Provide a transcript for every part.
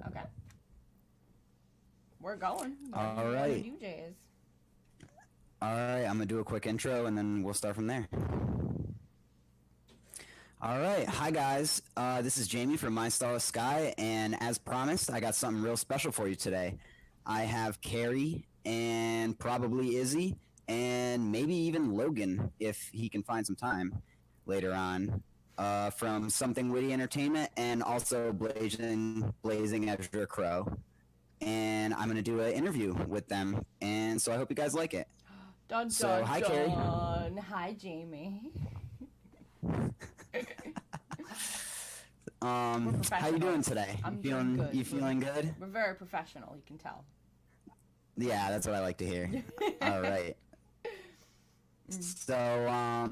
Okay. We're going. All right. UJs. All right, I'm going to do a quick intro and then we'll start from there. All right. Hi, guys. This is Jamie from My Starless Sky, and as promised, I got something real special for you today. I have Carrie and probably Izzy and maybe even Logan, if he can find some time later on, from Something Witty Entertainment and also Blazing Ezra Crow. And I'm going to do an interview with them, and so I hope you guys like it. Dun, So, dun, hi, dun. Carrie. Hi, Jamie. How you doing today? I'm feeling doing good. You feeling good? We're very professional, you can tell. Yeah, that's what I like to hear. All right. So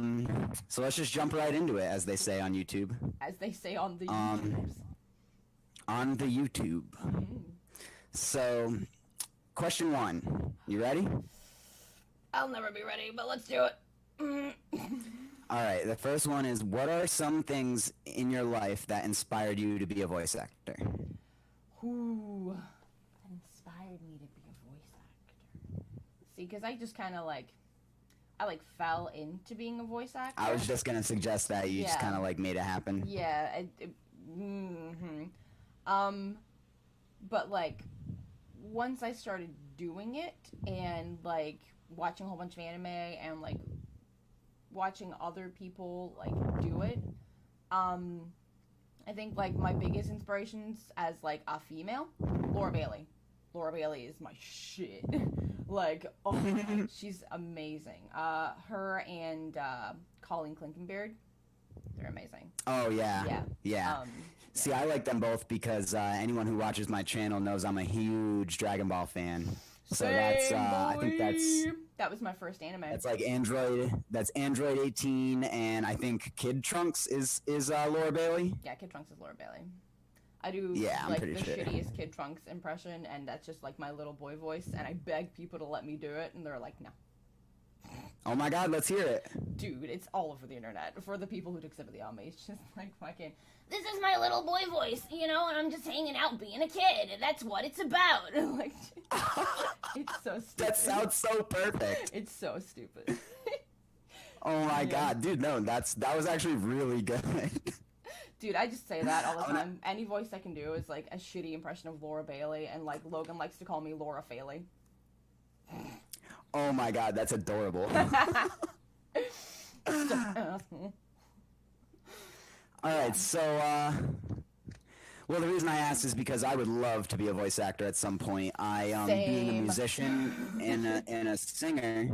let's just jump right into it, as they say on YouTube. As they say on the YouTubes. On the YouTube. So, question 1. You ready? I'll never be ready, but let's do it. All right. The first one is, what are some things in your life that inspired you to be a voice actor? Who inspired me to be a voice actor? See, because I just kind of I fell into being a voice actor. I was just gonna suggest that you just kind of made it happen. Yeah. But once I started doing it and watching a whole bunch of anime and watching other people do it, I think my biggest inspirations as a female, Laura Bailey. Laura Bailey is my shit. She's amazing. Her and Colleen Clinkenbeard, they're amazing. Oh yeah. See, I like them both because anyone who watches my channel knows I'm a huge Dragon Ball fan. So that's I think that was my first anime. That's Android. That's Android 18, and I think Kid Trunks is Laura Bailey. Yeah, Kid Trunks is Laura Bailey. I do I'm pretty the sure. shittiest Kid Trunks impression, and that's just my little boy voice, and I beg people to let me do it, and they're like, no. Oh my god, let's hear it. Dude, it's all over the internet. For the people who took sympathy on me, it's just fucking, this is my little boy voice, and I'm just hanging out being a kid, and that's what it's about. It's so stupid. That sounds so perfect. It's so stupid. Oh my god, dude, no, that was actually really good. Dude, I just say that all the time. Any voice I can do is a shitty impression of Laura Bailey, and Logan likes to call me Laura Faley. Oh my god, that's adorable. Alright, so, well, the reason I asked is because I would love to be a voice actor at some point. Being a musician and a singer,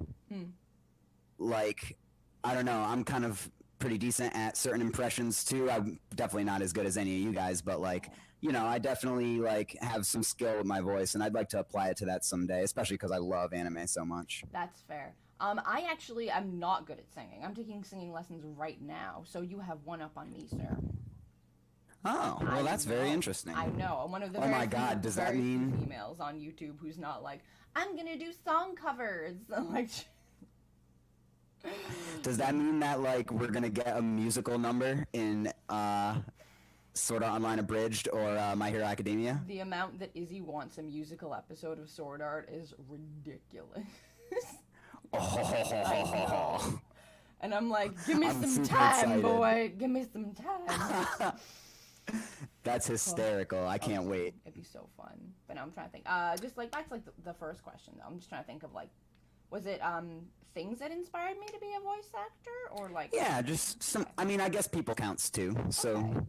I don't know, I'm kind of pretty decent at certain impressions too. I'm definitely not as good as any of you guys, but I definitely have some skill with my voice, and I'd like to apply it to that someday, especially because I love anime so much. That's fair. I actually am not good at singing. I'm taking singing lessons right now, so you have one up on me, sir. Oh, well, that's very interesting. I know. I'm one of the very few females on YouTube who's not I'm gonna do song covers. Does that mean that we're gonna get a musical number in Sword Art Online Abridged or My Hero Academia? The amount that Izzy wants a musical episode of Sword Art is ridiculous. I know. And I'm give me some time, excited. Boy. Give me some time. That's hysterical. I can't wait. It'd be so fun. But now I'm trying to think. Just back to the first question, though. I'm just trying to think of was it things that inspired me to be a voice actor, or Yeah, just some. I mean, I guess people counts too. So. Okay.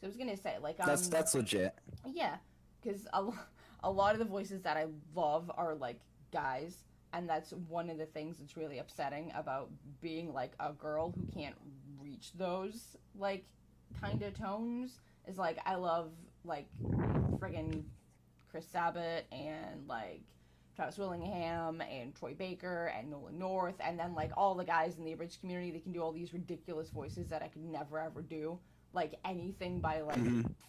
I was gonna say that's legit. Yeah, because a lot of the voices that I love are guys, and that's one of the things that's really upsetting about being a girl who can't reach those kind of tones. Is I love friggin' Chris Sabat and Travis Willingham and Troy Baker and Nolan North, and then all the guys in the abridged community. They can do all these ridiculous voices that I could never ever do. Anything by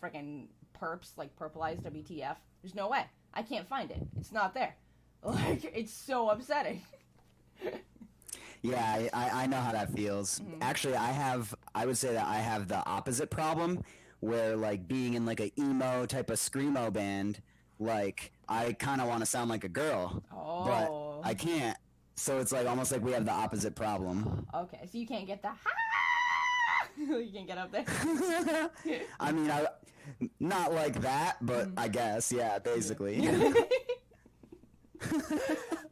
friggin' Perps, Purpleized WTF. There's no way. I can't find it. It's not there. It's so upsetting. Yeah, I know how that feels. Actually, I would say that I have the opposite problem, where like being in like a emo type of screamo band, like I kind of want to sound like a girl, but I can't. So it's like almost like we have the opposite problem. Okay, so you can't get the ha. You can't get up there. I mean, not like that, but I guess, yeah, basically.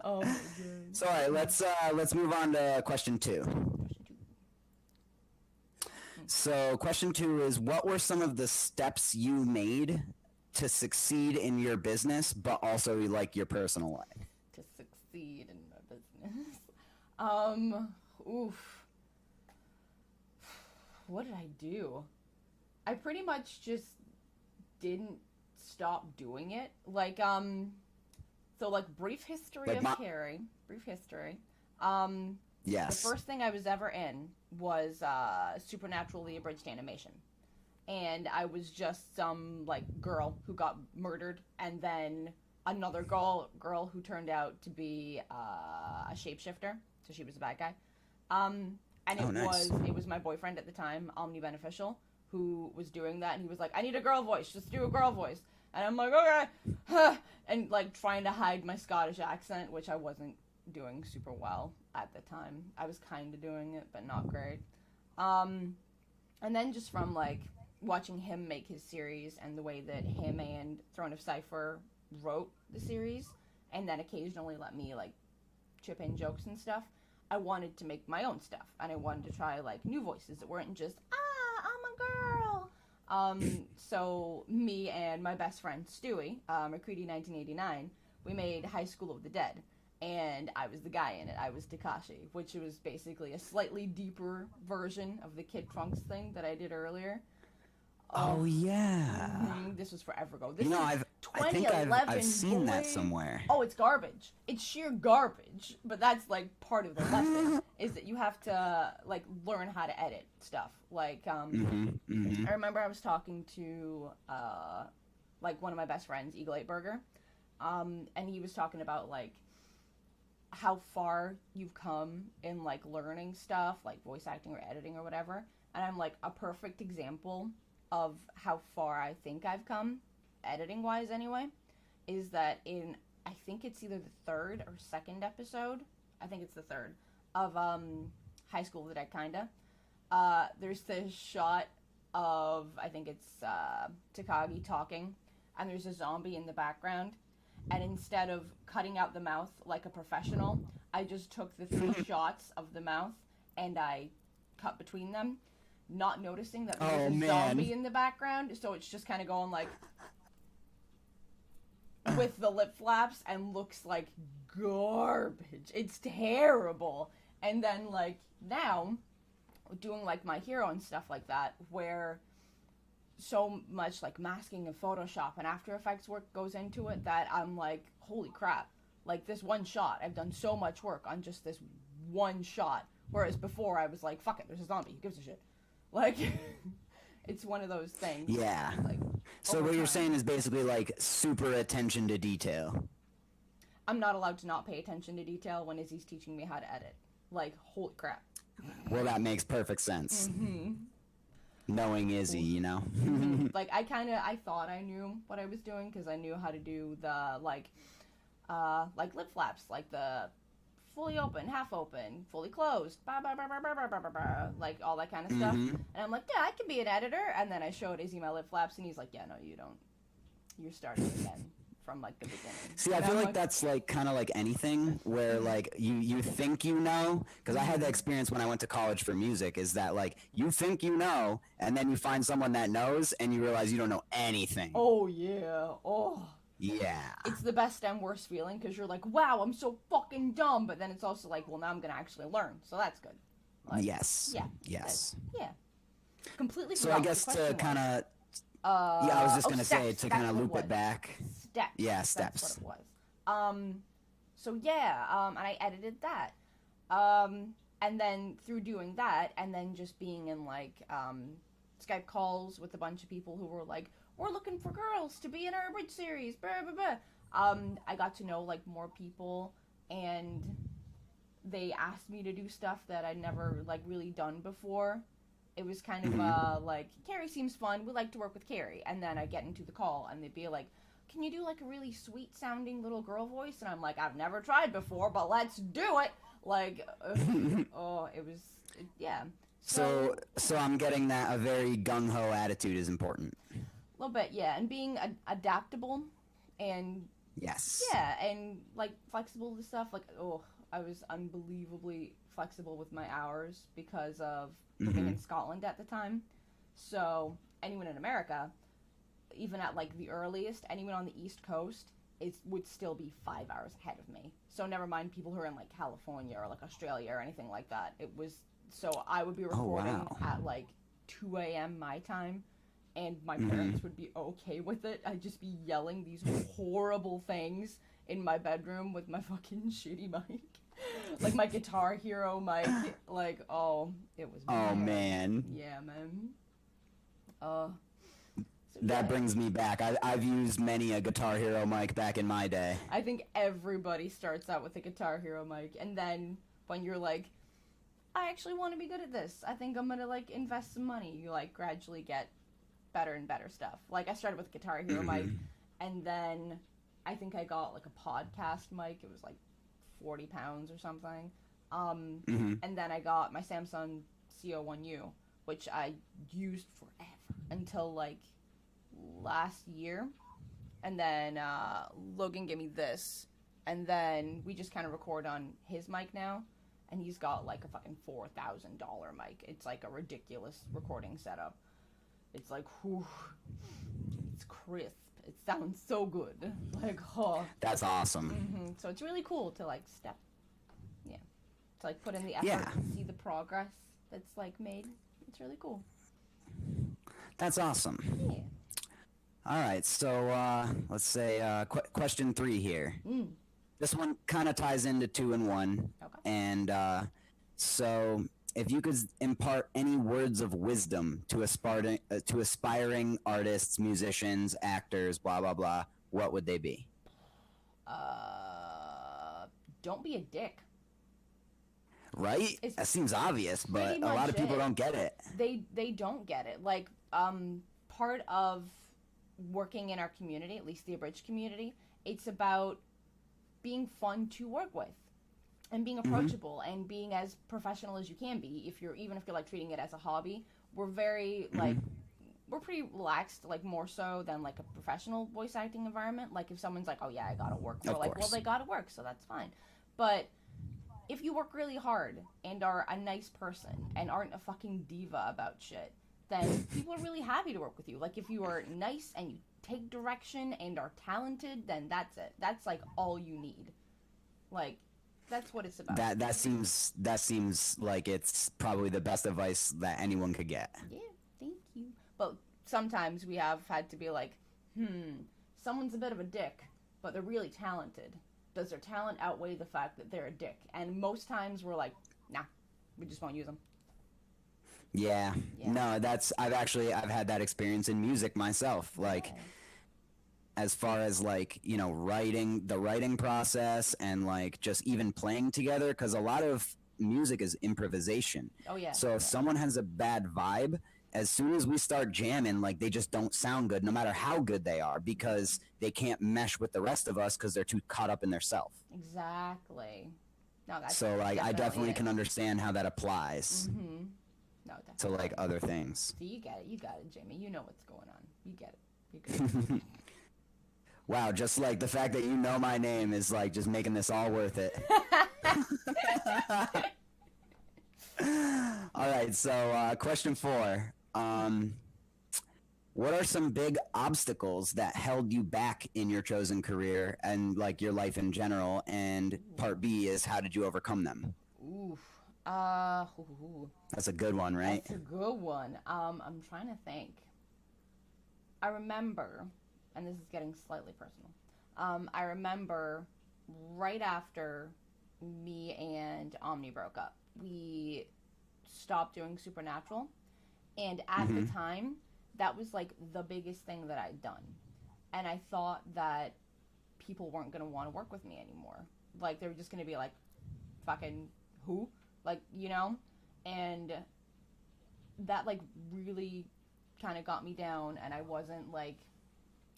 Oh my god. So all right, let's move on to question 2. So question 2 is, what were some of the steps you made to succeed in your business, but also like your personal life? To succeed in my business. Oof. What did I do? I pretty much just didn't stop doing it. Like, so like brief history of Carrie. Brief history. Yes. The first thing I was ever in was supernaturally abridged animation. And I was just some like girl who got murdered, and then another girl who turned out to be a shapeshifter, so she was a bad guy. And it was my boyfriend at the time, Omni Beneficial, who was doing that, and he was like, I need a girl voice, just do a girl voice. And I'm like, okay, and like trying to hide my Scottish accent, which I wasn't doing super well at the time. I was kind of doing it, but not great. And then just from like watching him make his series and the way that him and Throne of Cypher wrote the series, and then occasionally let me like chip in jokes and stuff, I wanted to make my own stuff, and I wanted to try like new voices that weren't just I'm a girl. So me and my best friend Stewie, McCready 1989, we made High School of the Dead, and I was the guy in it. I was Takashi, which was basically a slightly deeper version of the Kid Trunks thing that I did earlier. Oh yeah. Mm-hmm. This was forever ago. This I think I've seen that somewhere. Oh, it's garbage. It's sheer garbage. But that's like part of the lesson is that you have to like learn how to edit stuff. Like I remember I was talking to like one of my best friends, Eagle 8 Burger, and he was talking about like how far you've come in like learning stuff, like voice acting or editing or whatever. And I'm like, a perfect example of how far I think I've come, editing wise anyway, is that in, I think it's either the 3rd or 2nd episode, I think it's the 3rd, of High School of the Dead kinda, there's this shot of, I think it's Takagi talking, and there's a zombie in the background, and instead of cutting out the mouth like a professional, I just took the 3 shots of the mouth and I cut between them, not noticing that there's a zombie in the background, so it's just kind of going like with the lip flaps and looks like garbage. It's terrible. And then like now doing like My Hero and stuff like that, where so much like masking and Photoshop and After Effects work goes into it that I'm like, holy crap, like this one shot, I've done so much work on just this one shot, whereas before I was like, fuck it, there's a zombie, who gives a shit. Like, it's one of those things. Yeah. Like, so what you're saying is basically like super attention to detail. I'm not allowed to not pay attention to detail when Izzy's teaching me how to edit. Like, holy crap. Well, that makes perfect sense. Mm-hmm. Knowing Izzy, you know? Like, I thought I knew what I was doing because I knew how to do the, like lip flaps, like the fully open, half open, fully closed, like all that kind of stuff. And I'm like, yeah, I can be an editor. And then I showed Izzy my lip flaps, and he's like, yeah, no, you don't. You're starting again from like the beginning. See, I feel like that's like kind of like anything where like you think you know, because I had that experience when I went to college for music, is that like you think you know, and then you find someone that knows, and you realize you don't know anything. Oh yeah. Oh. Yeah. It's the best and worst feeling, because you're like, wow, I'm so fucking dumb, but then it's also like, well, now I'm going to actually learn, so that's good. Like, yes. Yeah. Yes. Yeah. Completely. So I guess to kind of, I was just going to say, to kind of loop it back. Steps. Yeah, steps. That's what it was. So yeah, and I edited that. And then through doing that, and then just being in like, Skype calls with a bunch of people who were like, we're looking for girls to be in our Bridge series, blah, blah, blah. I got to know, like, more people, and they asked me to do stuff that I'd never, like, really done before, It was kind of like, Carrie seems fun. We like to work with Carrie. And then I get into the call, and they'd be like, can you do like a really sweet sounding little girl voice? And I'm like, I've never tried before, but let's do it. Like, oh, it was, yeah. So I'm getting that a very gung-ho attitude is important. A little bit, yeah. And being adaptable and, yes. yeah, and like flexible to stuff. Like, oh, I was unbelievably flexible with my hours because of living in Scotland at the time. So anyone in America, even at like the earliest, anyone on the East Coast would still be 5 hours ahead of me. So never mind people who are in like California or like Australia or anything like that. It was, so I would be recording at like 2 a.m. my time, and my parents would be okay with it. I'd just be yelling these horrible things in my bedroom with my fucking shitty mic. Like my Guitar Hero mic. Like, oh, it was bad. Oh, man. Yeah, man. That brings me back. I've used many a Guitar Hero mic back in my day. I think everybody starts out with a Guitar Hero mic, and then when you're like, I actually want to be good at this, I think I'm gonna like invest some money, you like gradually get better and better stuff. Like I started with a Guitar Hero mic, and then I think I got like a podcast mic. It was like 40 pounds or something. And then I got my Samsung CO1U, which I used forever until like last year. And then Logan gave me this, and then we just kind of record on his mic now, and he's got like a fucking $4,000 mic. It's like a ridiculous recording setup. It's like, whew, it's crisp. It sounds so good. Like, oh. That's awesome. So it's really cool to like to like put in the effort and see the progress that's like made. It's really cool. That's awesome. Yeah. All right, so let's say question 3 here. This one kind of ties into 2 and 1. Okay. And so if you could impart any words of wisdom to aspiring artists, musicians, actors, blah, blah, blah, what would they be? Don't be a dick. Right? That seems obvious, but a lot of people don't get it. They don't get it. Like, part of working in our community, at least the abridged community, it's about being fun to work with and being approachable and being as professional as you can be. Even if you're like treating it as a hobby, we're very like, we're pretty relaxed, like more so than like a professional voice acting environment. Like if someone's like, oh yeah, I gotta work, we're like, well, they gotta work, so that's fine. But if you work really hard and are a nice person and aren't a fucking diva about shit, then people are really happy to work with you. Like if you are nice and you take direction and are talented, then that's it. That's like all you need. Like that's what it's about. That seems like it's probably the best advice that anyone could get. Yeah, thank you. But sometimes we have had to be like, someone's a bit of a dick, but they're really talented. Does their talent outweigh the fact that they're a dick? And most times we're like, nah, we just won't use them. Yeah. No, I've had that experience in music myself. Like, as far as like, you know, the writing process and like just even playing together, because a lot of music is improvisation. Oh yeah. So if someone has a bad vibe, as soon as we start jamming, like they just don't sound good, no matter how good they are, because they can't mesh with the rest of us because they're too caught up in their self. Exactly. No, that's so like I definitely it. can understand how that applies No, to like other things. See, you got it, Jamie. You know what's going on. You get it. You're good. Wow, just like the fact that you know my name is like just making this all worth it. All right, so question 4. What are some big obstacles that held you back in your chosen career and like your life in general? And part B is, how did you overcome them? That's a good one, right? That's a good one. I'm trying to think. I remember, and this is getting slightly personal. I remember right after me and Omni broke up, we stopped doing Supernatural, and at the time, that was like the biggest thing that I'd done, and I thought that people weren't gonna want to work with me anymore. Like they were just gonna be like, "Fucking who?" Like, you know, and that like really kind of got me down, and I wasn't like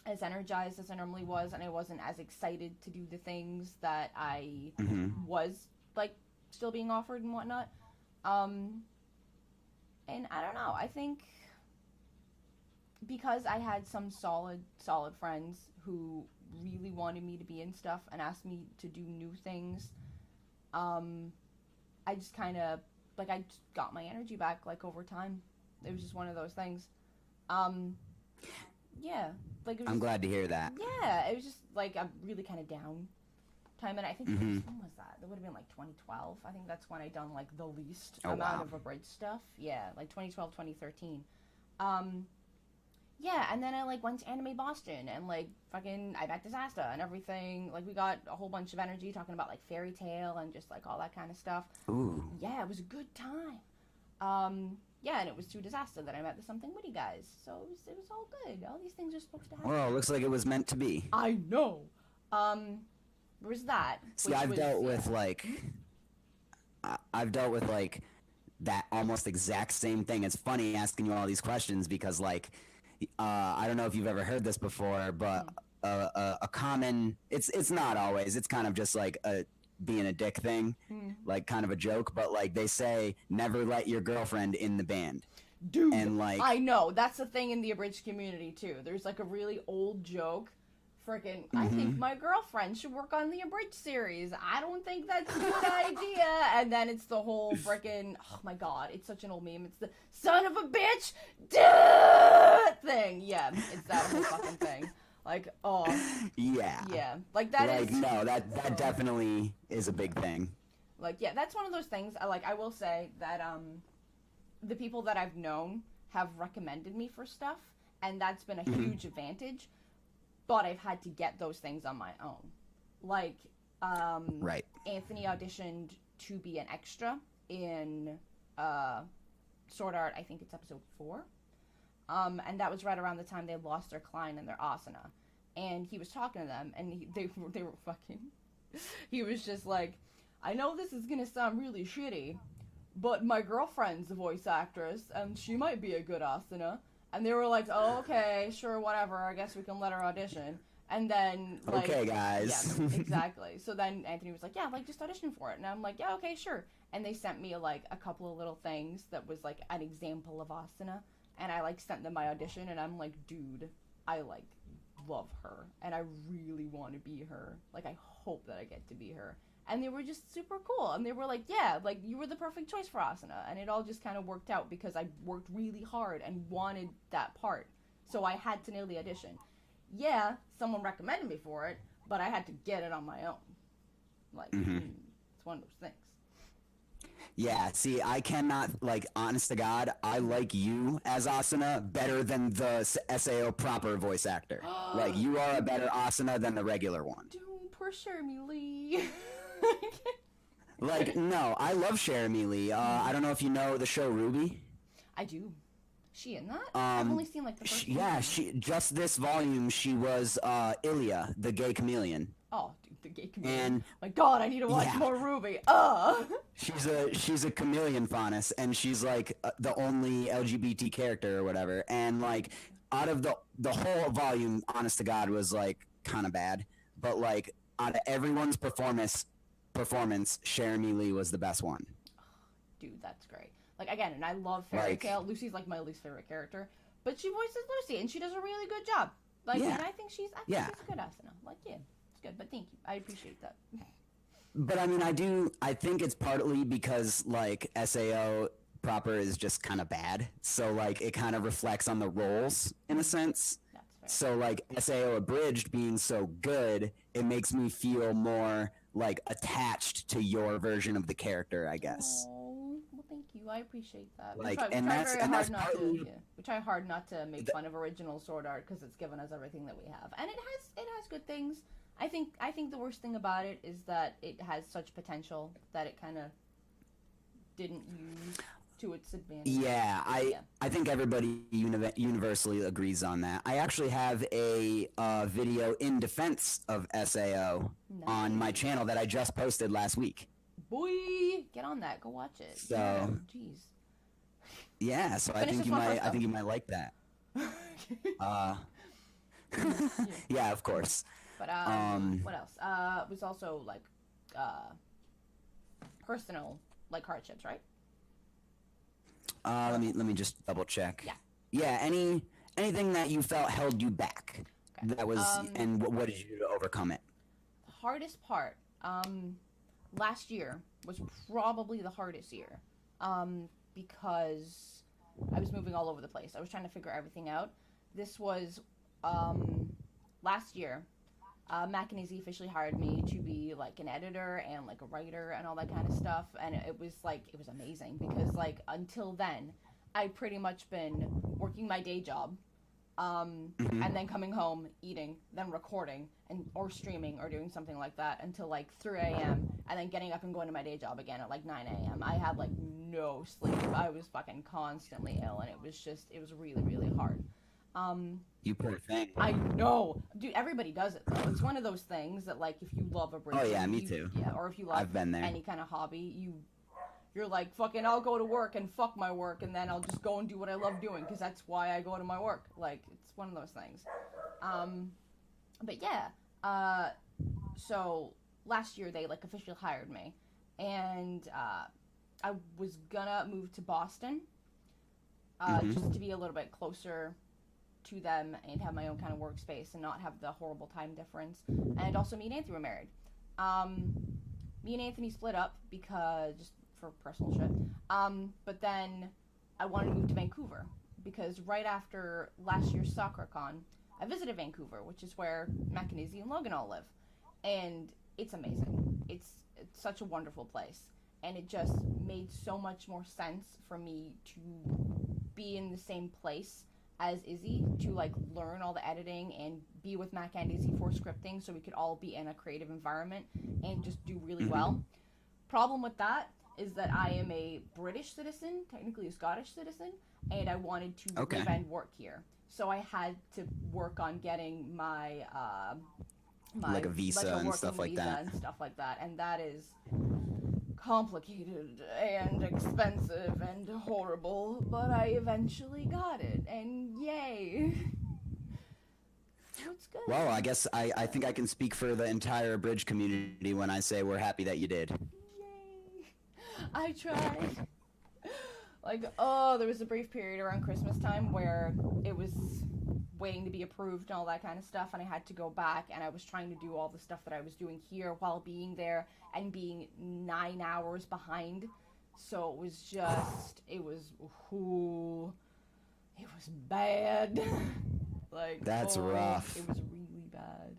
as energized as I normally was, and I wasn't as excited to do the things that I was like still being offered and whatnot. And I don't know, I think because I had some solid friends who really wanted me to be in stuff and asked me to do new things, I just kind of, like, I just got my energy back, like, over time. It was just one of those things. Yeah. Like, it was I'm glad to hear that. Yeah, it was just, like, a really kind of down time, and I think, when was that? That would have been, like, 2012. I think that's when I done, like, the least amount of abridged stuff. Yeah, like, 2012, 2013. Yeah, and then I, like, went to Anime Boston, and, like, fucking, I met Disaster and everything. Like, we got a whole bunch of energy talking about, like, Fairy Tail and just, like, all that kind of stuff. Ooh. Yeah, it was a good time. Yeah, and it was through Disaster that I met the Something Witty guys. So it was all good. All these things are supposed to happen. Well, it looks like it was meant to be. I know. There was that. See, I've dealt with, like, that almost exact same thing. It's funny asking you all these questions because, like, I don't know if you've ever heard this before, but a common, it's not always, it's kind of just like being a dick thing, like kind of a joke, but like they say, never let your girlfriend in the band. Dude, and like, I know, that's the thing in the abridged community too. There's like a really old joke, freaking, I think my girlfriend should work on the abridged series. I don't think that's a good idea. And then it's the whole freaking, oh my god, it's such an old meme. It's the son of a bitch thing. Yeah, it's that whole fucking thing. Like, oh. Yeah. Yeah. Like, that like, is... no, that definitely is a big thing. Like, yeah, that's one of those things. I will say that, the people that I've known have recommended me for stuff, and that's been a huge advantage, but I've had to get those things on my own. Like, right. Anthony auditioned to be an extra in, Sword Art, I think it's episode 4. And that was right around the time they lost their Klein and their Asuna. And he was talking to them, and they were fucking... He was just like, I know this is gonna sound really shitty, but my girlfriend's a voice actress, and she might be a good Asuna. And they were like, oh, okay, sure, whatever, I guess we can let her audition. And then, like... Okay, guys. Yeah, exactly. So then Anthony was like, yeah, like, just audition for it. And I'm like, yeah, okay, sure. And they sent me, like, a couple of little things that was, like, an example of Asuna. And I, like, sent them my audition, and I'm like, dude, I, like, love her. And I really want to be her. Like, I hope that I get to be her. And they were just super cool. And they were like, yeah, like, you were the perfect choice for Asuna. And it all just kind of worked out because I worked really hard and wanted that part. So I had to nail the audition. Yeah, someone recommended me for it, but I had to get it on my own. Like, it's one of those things. Yeah, see, I cannot, like, honest to God, I like you as Asuna better than the SAO proper voice actor. Like, you are a better Asuna than the regular one. Dude, poor Jeremy Lee. Like, no, I love Jeremy Lee. I don't know if you know the show Ruby. I do. She in that? I've only seen, like, the first one. Yeah, just this volume, she was Ilya, the gay chameleon. Oh, dude, the gay chameleon. And my God, I need to watch more Ruby. She's a chameleon faunus, and she's like the only LGBT character or whatever. And like out of the whole volume, honest to God, was like kind of bad. But like out of everyone's performance, Jeremy Lee was the best one. Dude, that's great. Like, again, and I love Fairy Tail. Lucy's like my least favorite character, but she voices Lucy, and she does a really good job. Like, and I think she's a good Asuna. Like, yeah. Good, but thank you. I appreciate that. But I mean, I think it's partly because like SAO proper is just kind of bad, so like it kind of reflects on the roles in a sense. That's fair. So like SAO abridged being so good, it makes me feel more like attached to your version of the character, I guess. Oh, well, thank you. I appreciate that. Like, We try hard not to make fun of original Sword Art because it's given us everything that we have, and it has good things. I think the worst thing about it is that it has such potential that it kind of didn't use to its advantage. Yeah, I think everybody universally agrees on that. I actually have a video in defense of SAO on my channel that I just posted last week. Boy, get on that. Go watch it. So, yeah, jeez. Yeah, so Finish this one first, I think you might like that. Uh, yeah, of course. But what else? It was also like personal like hardships, right? Let me just double check. Yeah. Yeah. Anything that you felt held you back? Okay. That was, and what did you do to overcome it? The hardest part, last year was probably the hardest year, because I was moving all over the place. I was trying to figure everything out. This was last year. Mac and Izzy officially hired me to be like an editor and like a writer and all that kind of stuff, and it was amazing because like until then I'd pretty much been working my day job, and then coming home, eating, then recording and or streaming or doing something like that until like 3 a.m. and then getting up and going to my day job again at like 9 a.m. I had like no sleep. I was fucking constantly ill, and it was really, really hard. You poor thing. I know, dude. Everybody does it though. It's one of those things that, like, if you love a bridge, Oh yeah, me too. Yeah, or if you love I've been there. any kind of hobby, you're like, fucking, I'll go to work and fuck my work, and then I'll just go and do what I love doing because that's why I go to my work. Like, it's one of those things. But yeah. So last year they like officially hired me, and I was gonna move to Boston, just to be a little bit closer to them and have my own kind of workspace and not have the horrible time difference. And also me and Anthony were married. Me and Anthony split up because just for personal shit. But then I wanted to move to Vancouver because right after last year's SoccerCon, I visited Vancouver, which is where Mac and Izzy and Logan all live. And it's amazing. It's such a wonderful place. And it just made so much more sense for me to be in the same place as Izzy to like learn all the editing and be with Mac and Izzy for scripting so we could all be in a creative environment and just do really well. Problem with that is that I am a British citizen, technically a Scottish citizen, and I wanted to live and work here. So I had to work on getting my like a visa like a and stuff like that. And that is complicated and expensive and horrible, but I eventually got it, and yay. It's good. Well, I guess I think I can speak for the entire Bridge community when I say we're happy that you did. Yay. I tried. Like, oh, there was a brief period around Christmas time where it was waiting to be approved and all that kind of stuff, and I had to go back, and I was trying to do all the stuff that I was doing here while being there and being 9 hours behind. So it was just, it was bad. Like, that's rough. It was really bad.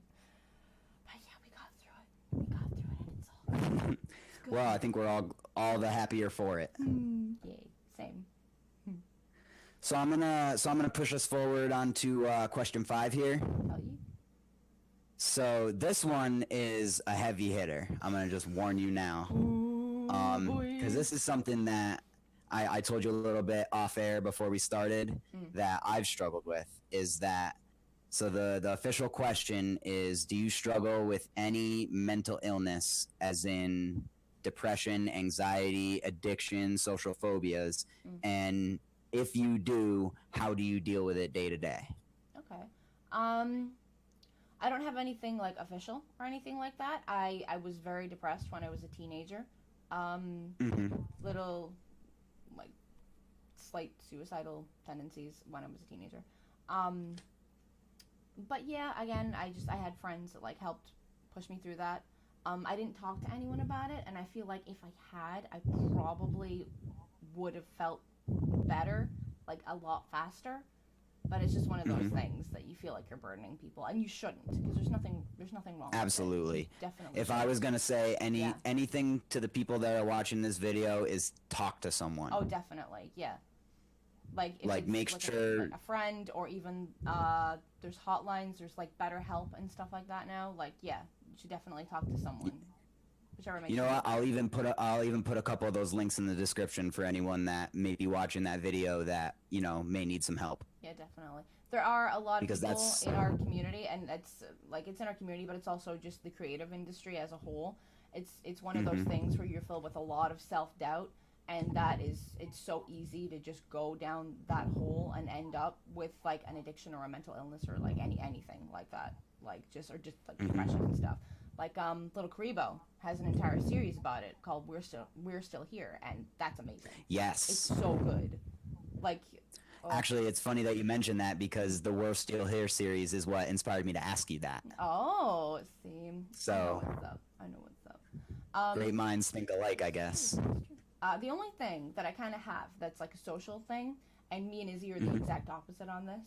But yeah, we got through it, and it's all good. Well, I think we're all the happier for it. Yay, same. So I'm gonna push us forward onto question 5 here. Tell you. So this one is a heavy hitter. I'm gonna just warn you now, because this is something that I told you a little bit off air before we started that I've struggled with. Is that so? The official question is: do you struggle with any mental illness, as in depression, anxiety, addiction, social phobias, and if you do, how do you deal with it day to day? Okay. I don't have anything like official or anything like that. I was very depressed when I was a teenager. Little like slight suicidal tendencies when I was a teenager. But yeah, again, I had friends that like helped push me through that. I didn't talk to anyone about it, and I feel like if I had, I probably would have felt better, like a lot faster. But it's just one of those things that you feel like you're burdening people, and you shouldn't, because there's nothing wrong. Absolutely. With it. Definitely. If I was gonna say anything to the people that are watching this video is talk to someone. Oh, definitely. Yeah. Like make sure a friend, or even there's hotlines, there's like BetterHelp and stuff like that now. Like, yeah, you should definitely talk to someone. Whichever makes you know what? I'll even put a couple of those links in the description for anyone that may be watching that video that may need some help. Yeah, definitely. There are a lot of people in our community, and it's in our community, but it's also just the creative industry as a whole. It's one of those things where you're filled with a lot of self-doubt, and it's so easy to just go down that hole and end up with like an addiction or a mental illness or like anything like that, like just like depression and stuff. Like Little Karibo has an entire series about it called We're Still Here, and that's amazing. Yes, it's so good. Like, actually, it's funny that you mentioned that because the We're Still Here series is what inspired me to ask you that. Oh, see, so I know what's up. Great minds think alike, I guess. The only thing that I kind of have that's like a social thing, and me and Izzy are the exact opposite on this,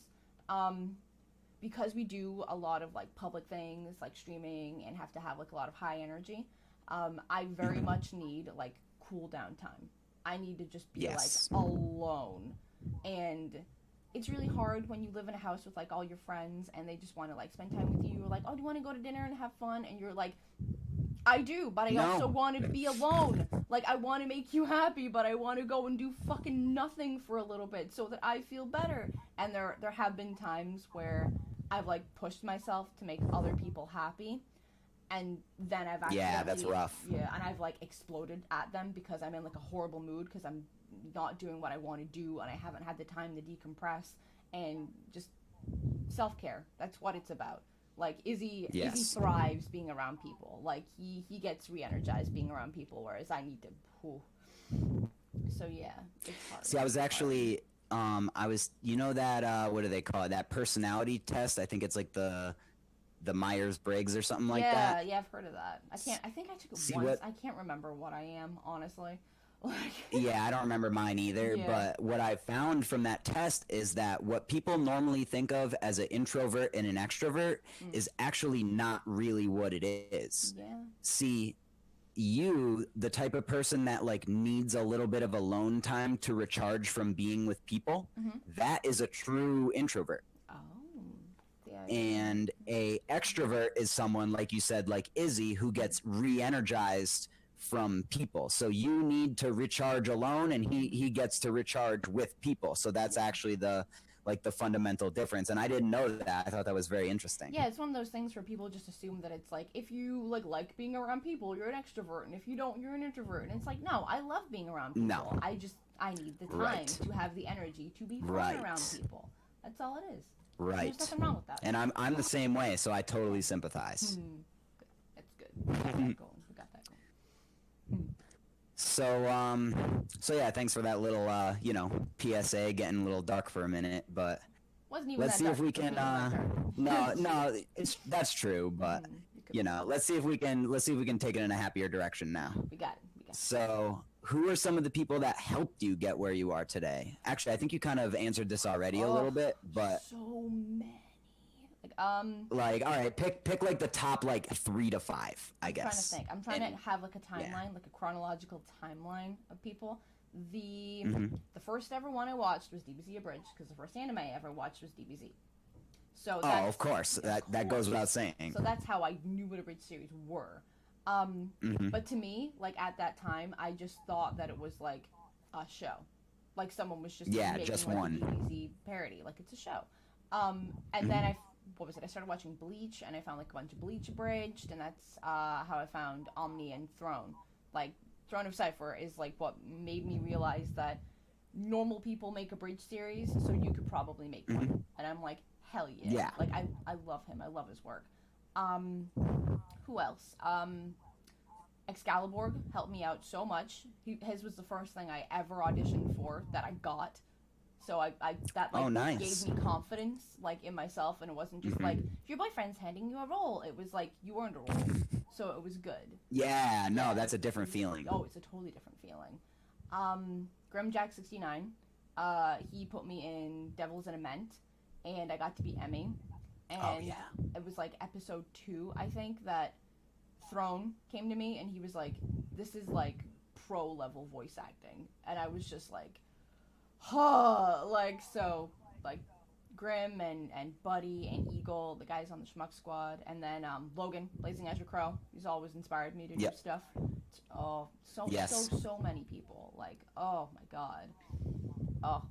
because we do a lot of like public things like streaming and have to have like a lot of high energy, I very much need like cool down time. I need to just be like alone, and it's really hard when you live in a house with like all your friends and they just want to like spend time with you, or like, oh, do you want to go to dinner and have fun, and you're like, I do, but I also want to be alone. Like, I want to make you happy, but I want to go and do fucking nothing for a little bit so that I feel better. And there have been times where I've, like, pushed myself to make other people happy, and then I've actually... Yeah, that's rough. Yeah, and I've, like, exploded at them because I'm in, like, a horrible mood because I'm not doing what I want to do, and I haven't had the time to decompress, and just self-care. That's what it's about. Like, Izzy thrives being around people. Like, he gets re-energized being around people, whereas I need to... Whew. So, yeah, it's hard. See, I was actually... you know that, what do they call it? That personality test? I think it's like the Myers-Briggs or something like that. Yeah, I've heard of that. I think I took it once. I can't remember what I am, honestly. Yeah, I don't remember mine either, but what I found from that test is that what people normally think of as an introvert and an extrovert is actually not really what it is. Yeah. See, you, the type of person that like needs a little bit of alone time to recharge from being with people, that is a true introvert. Oh. Yeah. And a extrovert is someone, like you said, like Izzy, who gets re-energized from people. So you need to recharge alone, and he gets to recharge with people. So that's actually the fundamental difference. And I didn't know that. I thought that was very interesting. Yeah, it's one of those things where people just assume that it's like, if you like being around people, you're an extrovert, and if you don't, you're an introvert. And it's like, no, I love being around people. No. I need the time to have the energy to be fun around people. That's all it is. Right. There's nothing wrong with that. And I'm the same way, so I totally sympathize. That's good. We got that going. So yeah, thanks for that little, PSA, getting a little dark for a minute, but wasn't even let's see if we can, that's true, but, let's see if we can take it in a happier direction now. We got it. So, who are some of the people that helped you get where you are today? Actually, I think you kind of answered this already a little bit, but... So many. Like, all right, pick like the top like 3 to 5, I guess. I'm trying to have like a timeline, like a chronological timeline of people. The first ever one I watched was DBZ Abridged, because the first anime I ever watched was DBZ. So of course, that goes without saying. So that's how I knew what Abridged series were. But to me, like at that time, I just thought that it was like a show, like someone was just making just like one a DBZ parody, like it's a show. And then I started watching Bleach, and I found like a bunch of Bleach Abridged, and that's how I found Omni and Throne. Like, Throne of Cypher is like what made me realize that normal people make a Abridged series, so you could probably make one. And I'm like, hell yeah. Yeah. Like, I love him. I love his work. Who else? Excalibur helped me out so much. His was the first thing I ever auditioned for that I got. So that gave me confidence, like, in myself, and it wasn't just like, if your boyfriend's handing you a role, it was like, you earned a role, so it was good. Yeah, no, that's a different feeling. Oh, it's a totally different feeling. Grimjack69, he put me in Devils in a Ment, and I got to be Emmy, and it was like episode 2, I think, that Throne came to me, and he was like, this is like pro level voice acting, and I was just like, like Grim and Buddy and Eagle, the guys on the Schmuck Squad, and then Logan, Blazing Azure Crow. He's always inspired me to do stuff. So many people. Like, oh my god.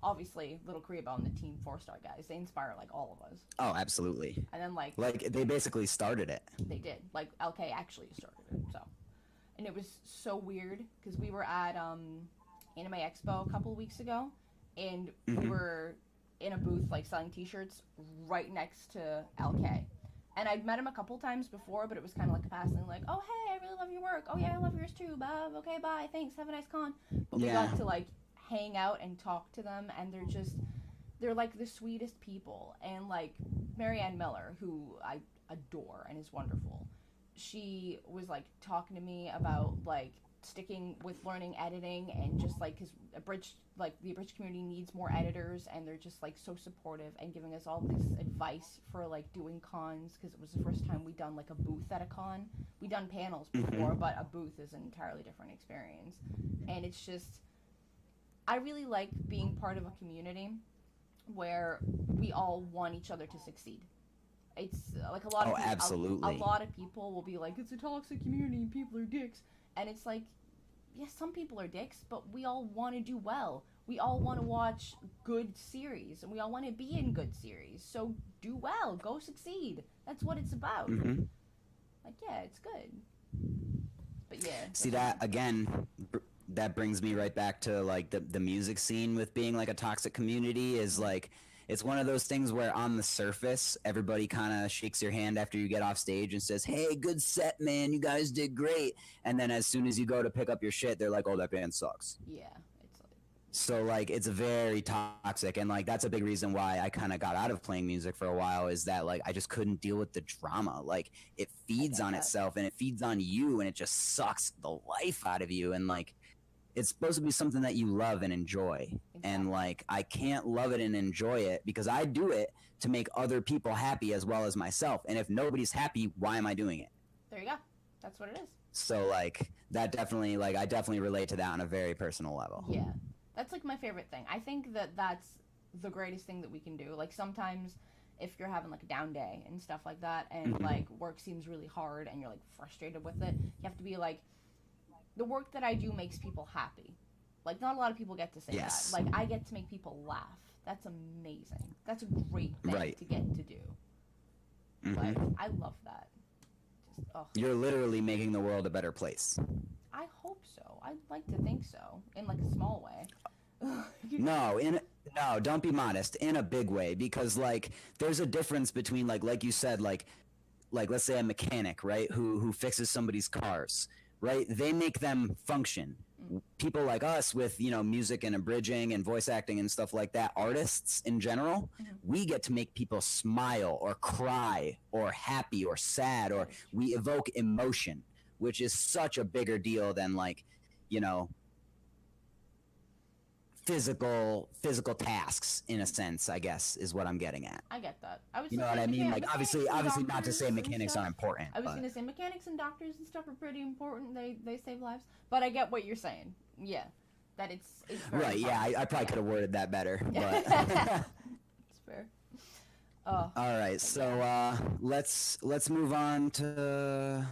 Obviously, Little Karibo and the Team 4-Star guys, they inspire like all of us. Oh, absolutely. And then like they basically started it. They did. Like LK actually started it. So, and it was so weird because we were at Anime Expo a couple of weeks ago, and Mm-hmm. we were in a booth like selling T-shirts right next to LK. And I'd met him a couple times before, but it was kind of like a passing, like, oh hey, I really love your work. Oh yeah, I love yours too. Bye. Okay, bye. Thanks. Have a nice con. But we Yeah. got to like hang out and talk to them, and they're like the sweetest people. And like Marianne Miller, who I adore and is wonderful, she was like talking to me about like sticking with learning editing, and just like because the abridged community needs more editors, and they're just like so supportive and giving us all this advice for like doing cons, because it was the first time we'd done like a booth at a con. We'd done panels before, but a booth is an entirely different experience. And it's just, I really like being part of a community where we all want each other to succeed. It's like a lot of absolutely. a lot of people will be like, it's a toxic community and people are dicks, and it's like, yes, some people are dicks, but we all want to do well. We all want to watch good series, and we all want to be in good series. So do well, go succeed. That's what it's about. Mm-hmm. Like, yeah, it's good. But yeah. See that again? That brings me right back to like the music scene with being like a toxic community is like. It's one of those things where on the surface, everybody kind of shakes your hand after you get off stage and says, hey, good set, man. You guys did great. And then as soon as you go to pick up your shit, they're like, oh, that band sucks. Yeah. It's like... So, like, it's very toxic. And, like, that's a big reason why I kind of got out of playing music for a while is that, like, I just couldn't deal with the drama. Like, it feeds on itself and it feeds on you and it just sucks the life out of you. And, like, it's supposed to be something that you love and enjoy. Exactly. And like, I can't love it and enjoy it because I do it to make other people happy as well as myself. And if nobody's happy, why am I doing it? There you go. That's what it is. So like, that definitely, like, I definitely relate to that on a very personal level. Yeah. That's like my favorite thing. I think that that's the greatest thing that we can do. Like sometimes if you're having like a down day and stuff like that, and like work seems really hard and you're like frustrated with it, you have to be like, the work that I do makes people happy. Like, not a lot of people get to say that. Like, I get to make people laugh. That's amazing. That's a great thing to get to do. Like, I love that. Just, You're literally making the world a better place. I hope so. I'd like to think so. In, like, a small way. No, don't be modest. In a big way. Because, like, there's a difference between, like you said, like let's say a mechanic, right, who fixes somebody's cars. Right? They make them function. People like us with, you know, music and abridging and voice acting and stuff like that, artists in general, we get to make people smile or cry or happy or sad, or we evoke emotion, which is such a bigger deal than like, you know, physical tasks in a sense, I guess, is what I'm getting at. I get that. I was you know what I mean? Like obviously not to say mechanics aren't important. I was going to say mechanics and doctors and stuff are pretty important. They save lives. But I get what you're saying. Yeah. That it's very right, yeah, I probably could have worded that better. But it's fair. All right, so let's move on to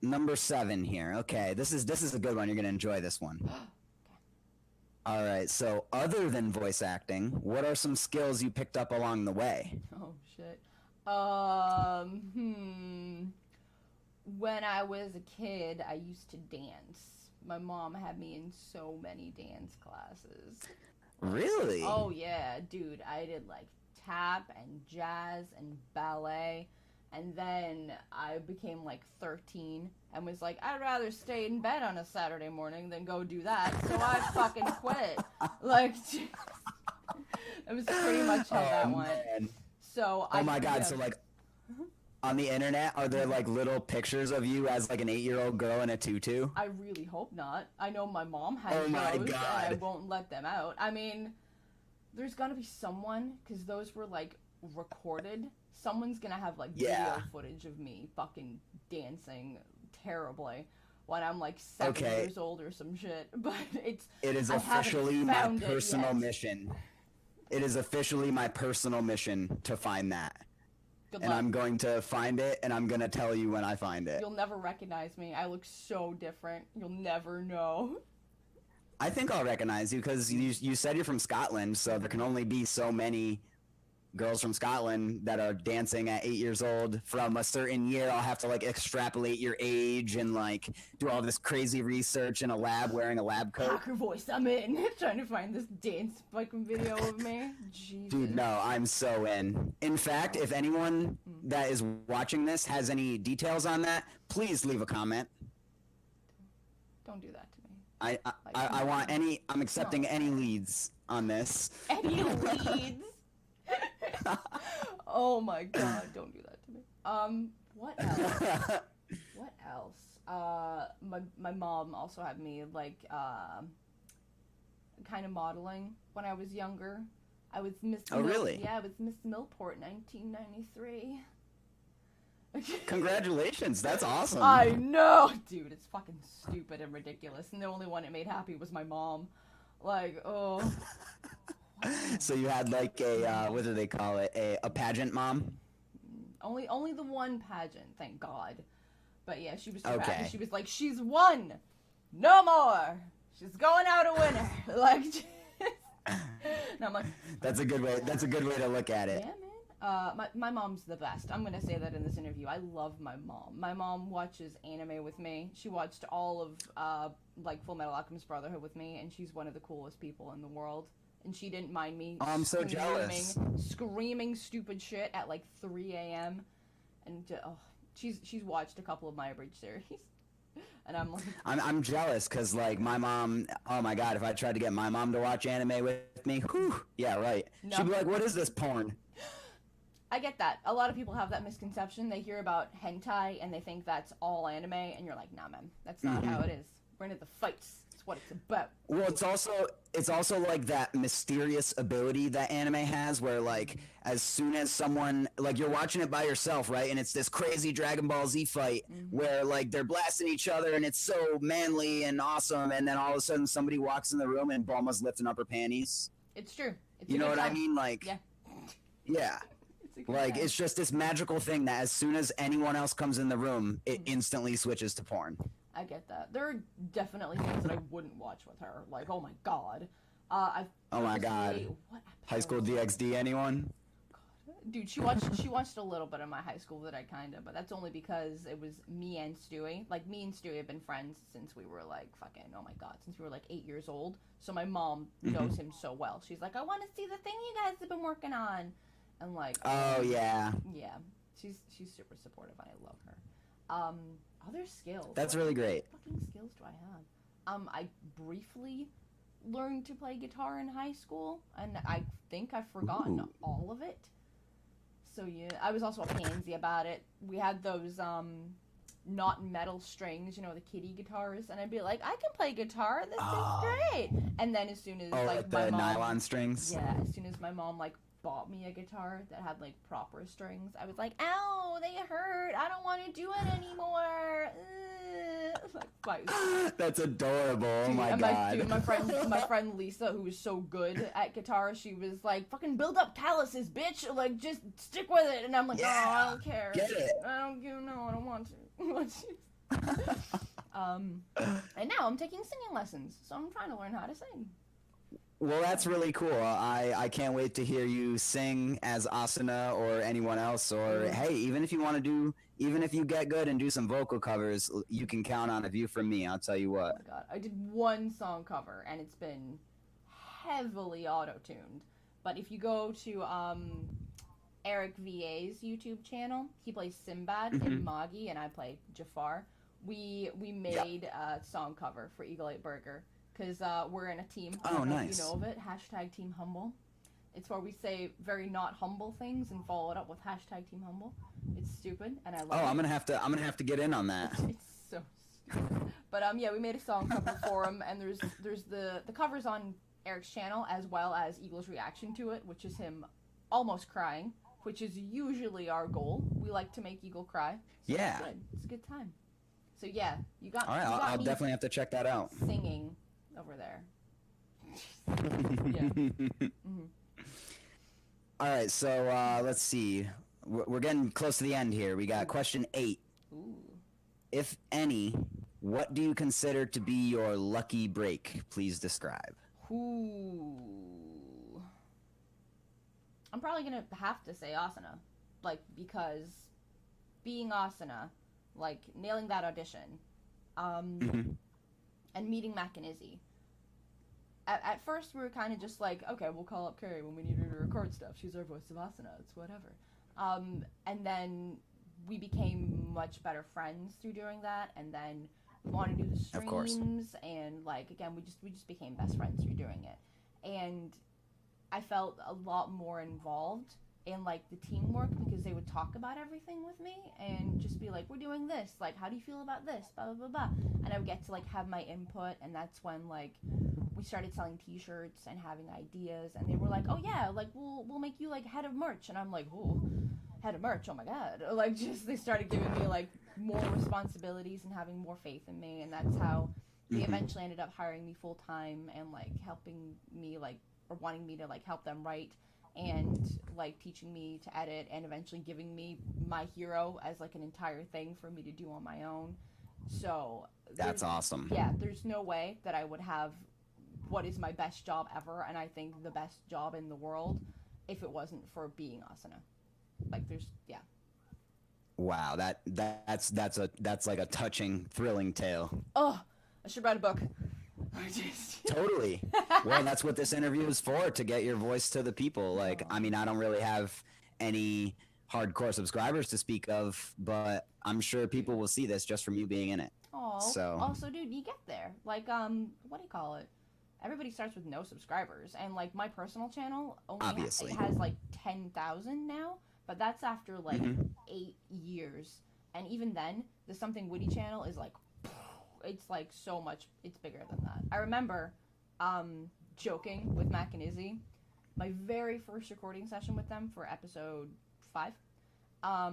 number 7 here. Okay, this is a good one. You're going to enjoy this one. All right, so other than voice acting, what are some skills you picked up along the way? Oh, shit. When I was a kid, I used to dance. My mom had me in so many dance classes. Really? Oh, yeah, dude. I did, like, tap and jazz and ballet. And then I became, like, 13 and was like, I'd rather stay in bed on a Saturday morning than go do that. So I fucking quit. Like, it was pretty much how that went. So oh, my God. So, like, on the internet, are there, like, little pictures of you as, like, an 8-year-old girl in a tutu? I really hope not. I know my mom has oh my those, God. and I won't let them out. I mean, there's gotta be someone, because those were, like, recorded. Someone's gonna have, like, video footage of me fucking dancing terribly when I'm, like, 7 years old or some shit. But it is officially my personal mission. It is officially my personal mission to find that. Good and luck. I'm going to find it, and I'm going to tell you when I find it. You'll never recognize me. I look so different. You'll never know. I think I'll recognize you, because you said you're from Scotland, so there can only be so many girls from Scotland that are dancing at 8 years old from a certain year. I'll have to like extrapolate your age and like do all this crazy research in a lab wearing a lab coat. Hacker voice, I'm in. Trying to find this dance fucking video of me. Jesus. Dude, no, I'm so in. In fact, if anyone that is watching this has any details on that, please leave a comment. Don't do that to me. I want any. I'm accepting any leads on this. Any leads? Oh my god! Don't do that to me. What else? What else? My mom also had me like kind of modeling when I was younger. I was Miss. Oh, really? Yeah, I was Miss Millport, 1993. Congratulations, that's awesome. I know, dude. It's fucking stupid and ridiculous, and the only one it made happy was my mom. Like, oh. So you had like a what do they call it? A pageant mom? Only the one pageant, thank God. But yeah, she was so Okay. happy. She was like, she's won, no more. She's going out a winner. Like, and I'm like, That's a good way. That's a good way to look at it. yeah, man. My mom's the best. I'm gonna say that in this interview. I love my mom. My mom watches anime with me. She watched all of like Full Metal Alchemist Brotherhood with me, and she's one of the coolest people in the world. And she didn't mind me. Oh, I'm so jealous. Screaming stupid shit at like 3 a.m. And she's watched a couple of my abridged series, and I'm like, I'm jealous because like my mom. Oh my god, if I tried to get my mom to watch anime with me, whew, yeah, right. No. She'd be like, "What is this porn?" I get that. A lot of people have that misconception. They hear about hentai and they think that's all anime, and you're like, nah, man, that's not how it is. We're into the fights. It's what it's about. Well, it's also like that mysterious ability that anime has, where like as soon as someone like you're watching it by yourself, right, and it's this crazy Dragon Ball Z fight where like they're blasting each other and it's so manly and awesome, and then all of a sudden somebody walks in the room and Bulma's lifting up her panties. It's true. It's You a know good what I time. mean? Like, Yeah. yeah. It's a good Like, time. it's just this magical thing that as soon as anyone else comes in the room, it instantly switches to porn. I get that. There are definitely things that I wouldn't watch with her. Like, oh my god. Oh my god. What High School DxD, anyone? Dude, she watched a little bit of my high school that I kind of, but that's only because it was me and Stewie. Like, me and Stewie have been friends since we were like fucking, oh my god, since we were like 8 years old. So my mom knows him so well. She's like, I want to see the thing you guys have been working on. And like, Oh, yeah. yeah, she's super supportive, and I love her. Other skills. That's What really great. fucking skills do I have? I briefly learned to play guitar in high school, and I think I've forgotten all of it. So yeah, I was also a pansy about it. We had those not metal strings, you know, the kiddie guitars, and I'd be like, I can play guitar. This is great. And then as soon as Oh, like like my the mom, nylon strings? yeah, as soon as my mom like bought me a guitar that had like proper strings, I was like, ow, they hurt. I don't want to do it anymore. Like, fight. That's adorable. Oh Dude, my and god. my friend Lisa, who was so good at guitar, she was like, "Fucking build up calluses, bitch! Like, just stick with it." And I'm like, "Oh, I don't care. Get it. I don't give no. I don't want to." And now I'm taking singing lessons, so I'm trying to learn how to sing. Well, that's really cool. I can't wait to hear you sing as Asuna or anyone else. Or hey, even if you get good and do some vocal covers, you can count on a view from me. I'll tell you Oh what. my god, I did one song cover, and it's been heavily auto-tuned. But if you go to Eric VA's YouTube channel, he plays Sinbad in Magi, and I play Jafar. We made a song cover for Eagle Eye Burger. Because we're in a team. I don't know if you know of it. # Team Humble. It's where we say very not humble things and follow it up with # Team Humble. It's stupid, and I love it. Oh, I'm gonna have to get in on that. It's so stupid. But yeah, we made a song cover for him, and there's the covers on Eric's channel, as well as Eagle's reaction to it, which is him almost crying, which is usually our goal. We like to make Eagle cry. So Yeah. It's good. It's a good time. So yeah, you got. All right, you got I'll me definitely have to check that out. singing over there. Yeah. All right, so let's see. We're getting close to the end here. We got question 8. Ooh. If any, what do you consider to be your lucky break? Please describe. Ooh. I'm probably gonna have to say Asuna, like, because being Asuna, like, nailing that audition, and meeting Mac and Izzy. At first, we were kind of just like, okay, we'll call up Carrie when we need her to record stuff. She's our voice of Asuna. It's whatever. And then we became much better friends through doing that. And then we wanted to do the streams. Of course. And, like, again, we just became best friends through doing it. And I felt a lot more involved in, like, the teamwork because they would talk about everything with me and just be like, we're doing this. Like, how do you feel about this? Blah, blah, blah, blah. And I would get to, like, have my input. And that's when, like, we started selling t-shirts and having ideas, and they were like, oh yeah, like we'll make you like head of merch. And I'm like, oh, head of merch, oh my god. Like, just they started giving me like more responsibilities and having more faith in me, and that's how they eventually ended up hiring me full time and like helping me, like, or wanting me to like help them write and like teaching me to edit and eventually giving me My Hero as like an entire thing for me to do on my own. So that's awesome. Yeah, there's no way that I would have what is my best job ever, and I think the best job in the world, if it wasn't for being Asuna. Like, there's, yeah. Wow, that's like a touching, thrilling tale. Oh, I should write a book. Totally. Well, that's what this interview is for, to get your voice to the people. Like, I mean, I don't really have any hardcore subscribers to speak of, but I'm sure people will see this just from you being in it. Oh, so. Also, dude, you get there. Like, what do you call it? Everybody starts with no subscribers, and like my personal channel only it has like 10,000 now, but that's after like 8 years. And even then, the Something Witty channel is like, it's like so much, it's bigger than that. I remember joking with Mac and Izzy, my very first recording session with them for episode 5. I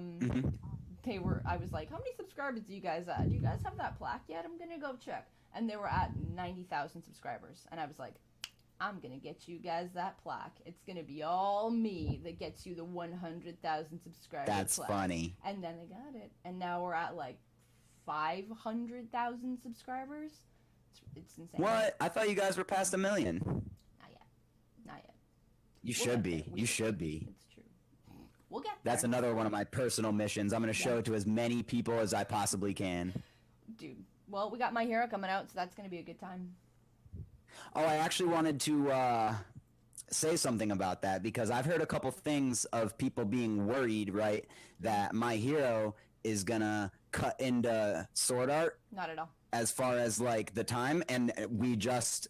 was like, how many subscribers do you guys at? Do you guys have that plaque yet? I'm gonna go check. And they were at 90,000 subscribers. And I was like, I'm going to get you guys that plaque. It's going to be all me that gets you the 100,000 subscribers. That's plaque. Funny. And then they got it. And now we're at like 500,000 subscribers. It's insane. What? I thought you guys were past 1 million. Not yet. Not yet. You should be. You should be. It's true. We'll get there. That's another one of my personal missions. I'm going to show it to as many people as I possibly can. Dude. Well, we got My Hero coming out, so that's going to be a good time. Oh, I actually wanted to say something about that, because I've heard a couple things of people being worried, right, that My Hero is going to cut into sword art. Not at all. As far as, like, the time, and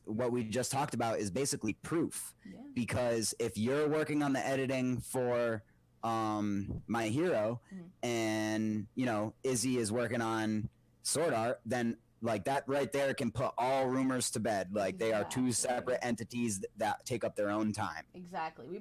what we just talked about is basically proof. Yeah. Because if you're working on the editing for My Hero, and, you know, Izzy is working on sword art, then like that right there can put all rumors to bed. Like, they are two separate entities that take up their own time. Exactly. We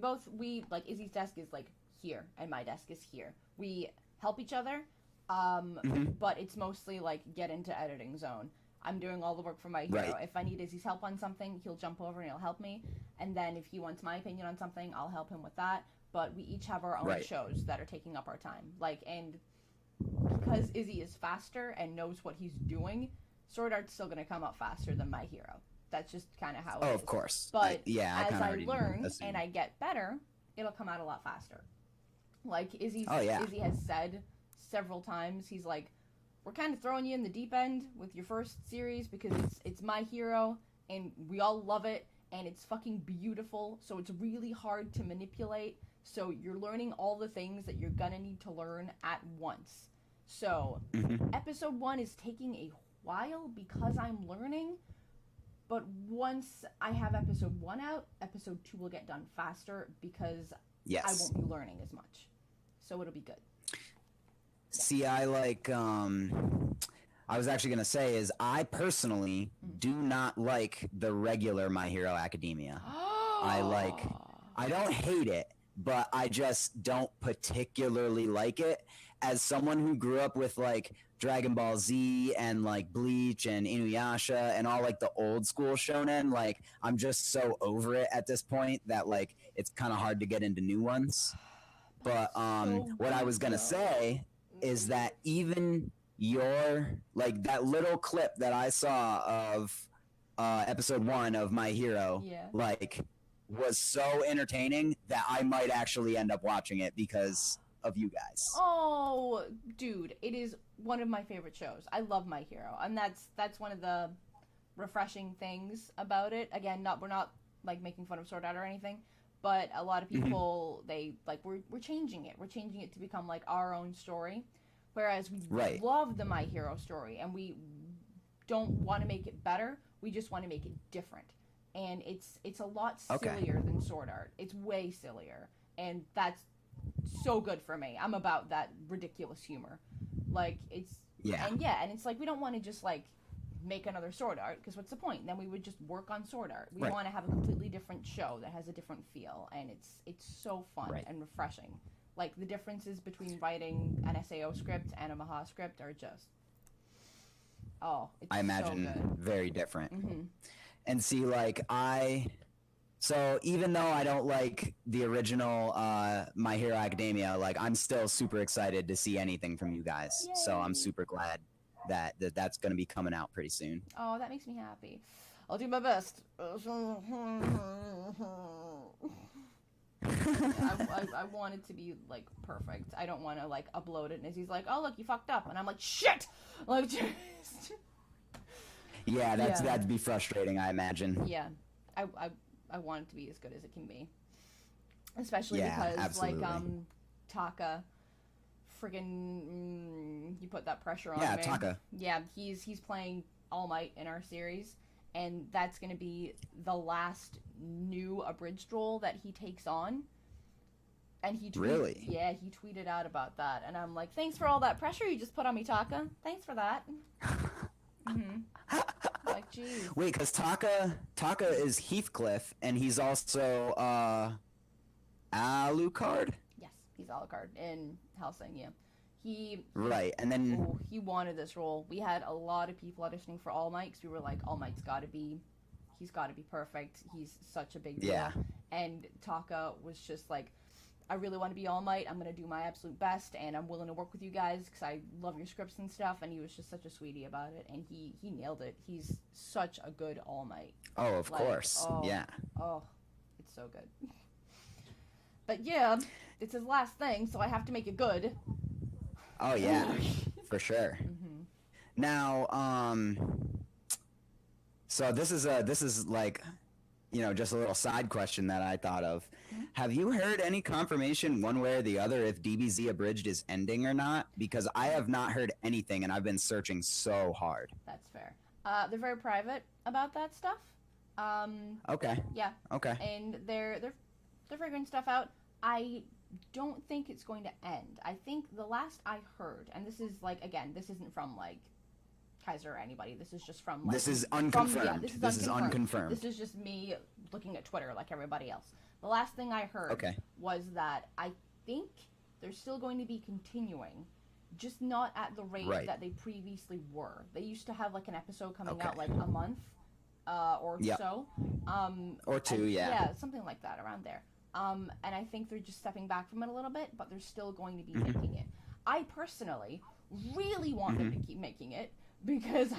like, Izzy's desk is like here and my desk is here. We help each other, but it's mostly like get into editing zone. I'm doing all the work for My Hero. Right. If I need Izzy's help on something, he'll jump over and he'll help me. And then if he wants my opinion on something, I'll help him with that. But we each have our own shows that are taking up our time. Like, and because Izzy is faster and knows what he's doing, sword art's still going to come out faster than My Hero. That's just kind of how it is. Oh, of course. But as I learn and I get better, it'll come out a lot faster. Like, Izzy has said several times, he's like, we're kind of throwing you in the deep end with your first series because it's My Hero and we all love it and it's fucking beautiful, so it's really hard to manipulate. So you're learning all the things that you're gonna need to learn at once. So episode 1 is taking a while because I'm learning, but once I have episode 1 out, episode 2 will get done faster because I won't be learning as much. So it'll be good. See, I like, I was actually going to say is I personally do not like the regular My Hero Academia. I don't hate it, but I just don't particularly like it. As someone who grew up with, like, Dragon Ball Z and, like, Bleach and Inuyasha and all, like, the old school shonen, like, I'm just so over it at this point that, like, it's kind of hard to get into new ones. But what I was going to say is that even your, like, that little clip that I saw of episode 1 of My Hero, like, was so entertaining that I might actually end up watching it because of you guys. Oh, dude, it is one of my favorite shows. I love My Hero, and that's one of the refreshing things about it. Again, we're not like making fun of Sword Art or anything, but a lot of people they like we're changing it. We're changing it to become like our own story, whereas we love the My Hero story, and we don't want to make it better. We just want to make it different, and it's a lot sillier than Sword Art. It's way sillier, and that's so good for me. I'm about that ridiculous humor. Like, it's... Yeah. And it's like, we don't want to just, like, make another Sword Art, because what's the point? Then we would just work on Sword Art. We want to have a completely different show that has a different feel, and it's so fun and refreshing. Like, the differences between writing an SAO script and a Maha script are just... Oh, it's I imagine so good. very different. And see, like, So even though I don't like the original My Hero Academia, like, I'm still super excited to see anything from you guys. Yay. So I'm super glad that's going to be coming out pretty soon. Oh, that makes me happy. I'll do my best. I want it to be, like, perfect. I don't want to, like, upload it and he's like, oh, look, you fucked up. And I'm like, shit! Like, just... Yeah, that'd be frustrating, I imagine. Yeah. I want it to be as good as it can be. Especially because, absolutely. like, Taka, friggin', you put that pressure on me. Yeah, Taka. Yeah, he's playing All Might in our series, and that's going to be the last new abridged role that he takes on. And he Really? Yeah, he tweeted out about that, and I'm like, thanks for all that pressure you just put on me, Taka. Thanks for that. Like, geez. Wait, because Taka is Heathcliff, and he's also Alucard? Yes, he's Alucard in Hellsing, yeah. Right, and then... he wanted this role. We had a lot of people auditioning for All Might, because we were like, All Might's he's got to be perfect. He's such a big deal. Yeah. And Taka was just like, I really want to be All Might. I'm going to do my absolute best, and I'm willing to work with you guys because I love your scripts and stuff. And he was just such a sweetie about it, and he nailed it. He's such a good All Might. Oh, of course. Yeah. Oh, it's so good. But yeah, it's his last thing, so I have to make it good. Oh, yeah, for sure. Now, so this is like, you know, just a little side question that I thought of. Have you heard any confirmation one way or the other if DBZ Abridged is ending or not? Because I have not heard anything, and I've been searching so hard. That's fair. They're very private about that stuff. Okay. Yeah. Okay. And they're figuring stuff out. I don't think it's going to end. I think the last I heard, and this is like, again, this isn't from like Kaiser or anybody. This is just from like, this is unconfirmed. This is unconfirmed. This is just me looking at Twitter like everybody else. The last thing I heard was that I think they're still going to be continuing, just not at the rate that they previously were. They used to have like an episode coming out like a month or so. Or two, yeah, something like that around there. And I think they're just stepping back from it a little bit, but they're still going to be making it. I personally really want them to keep making it because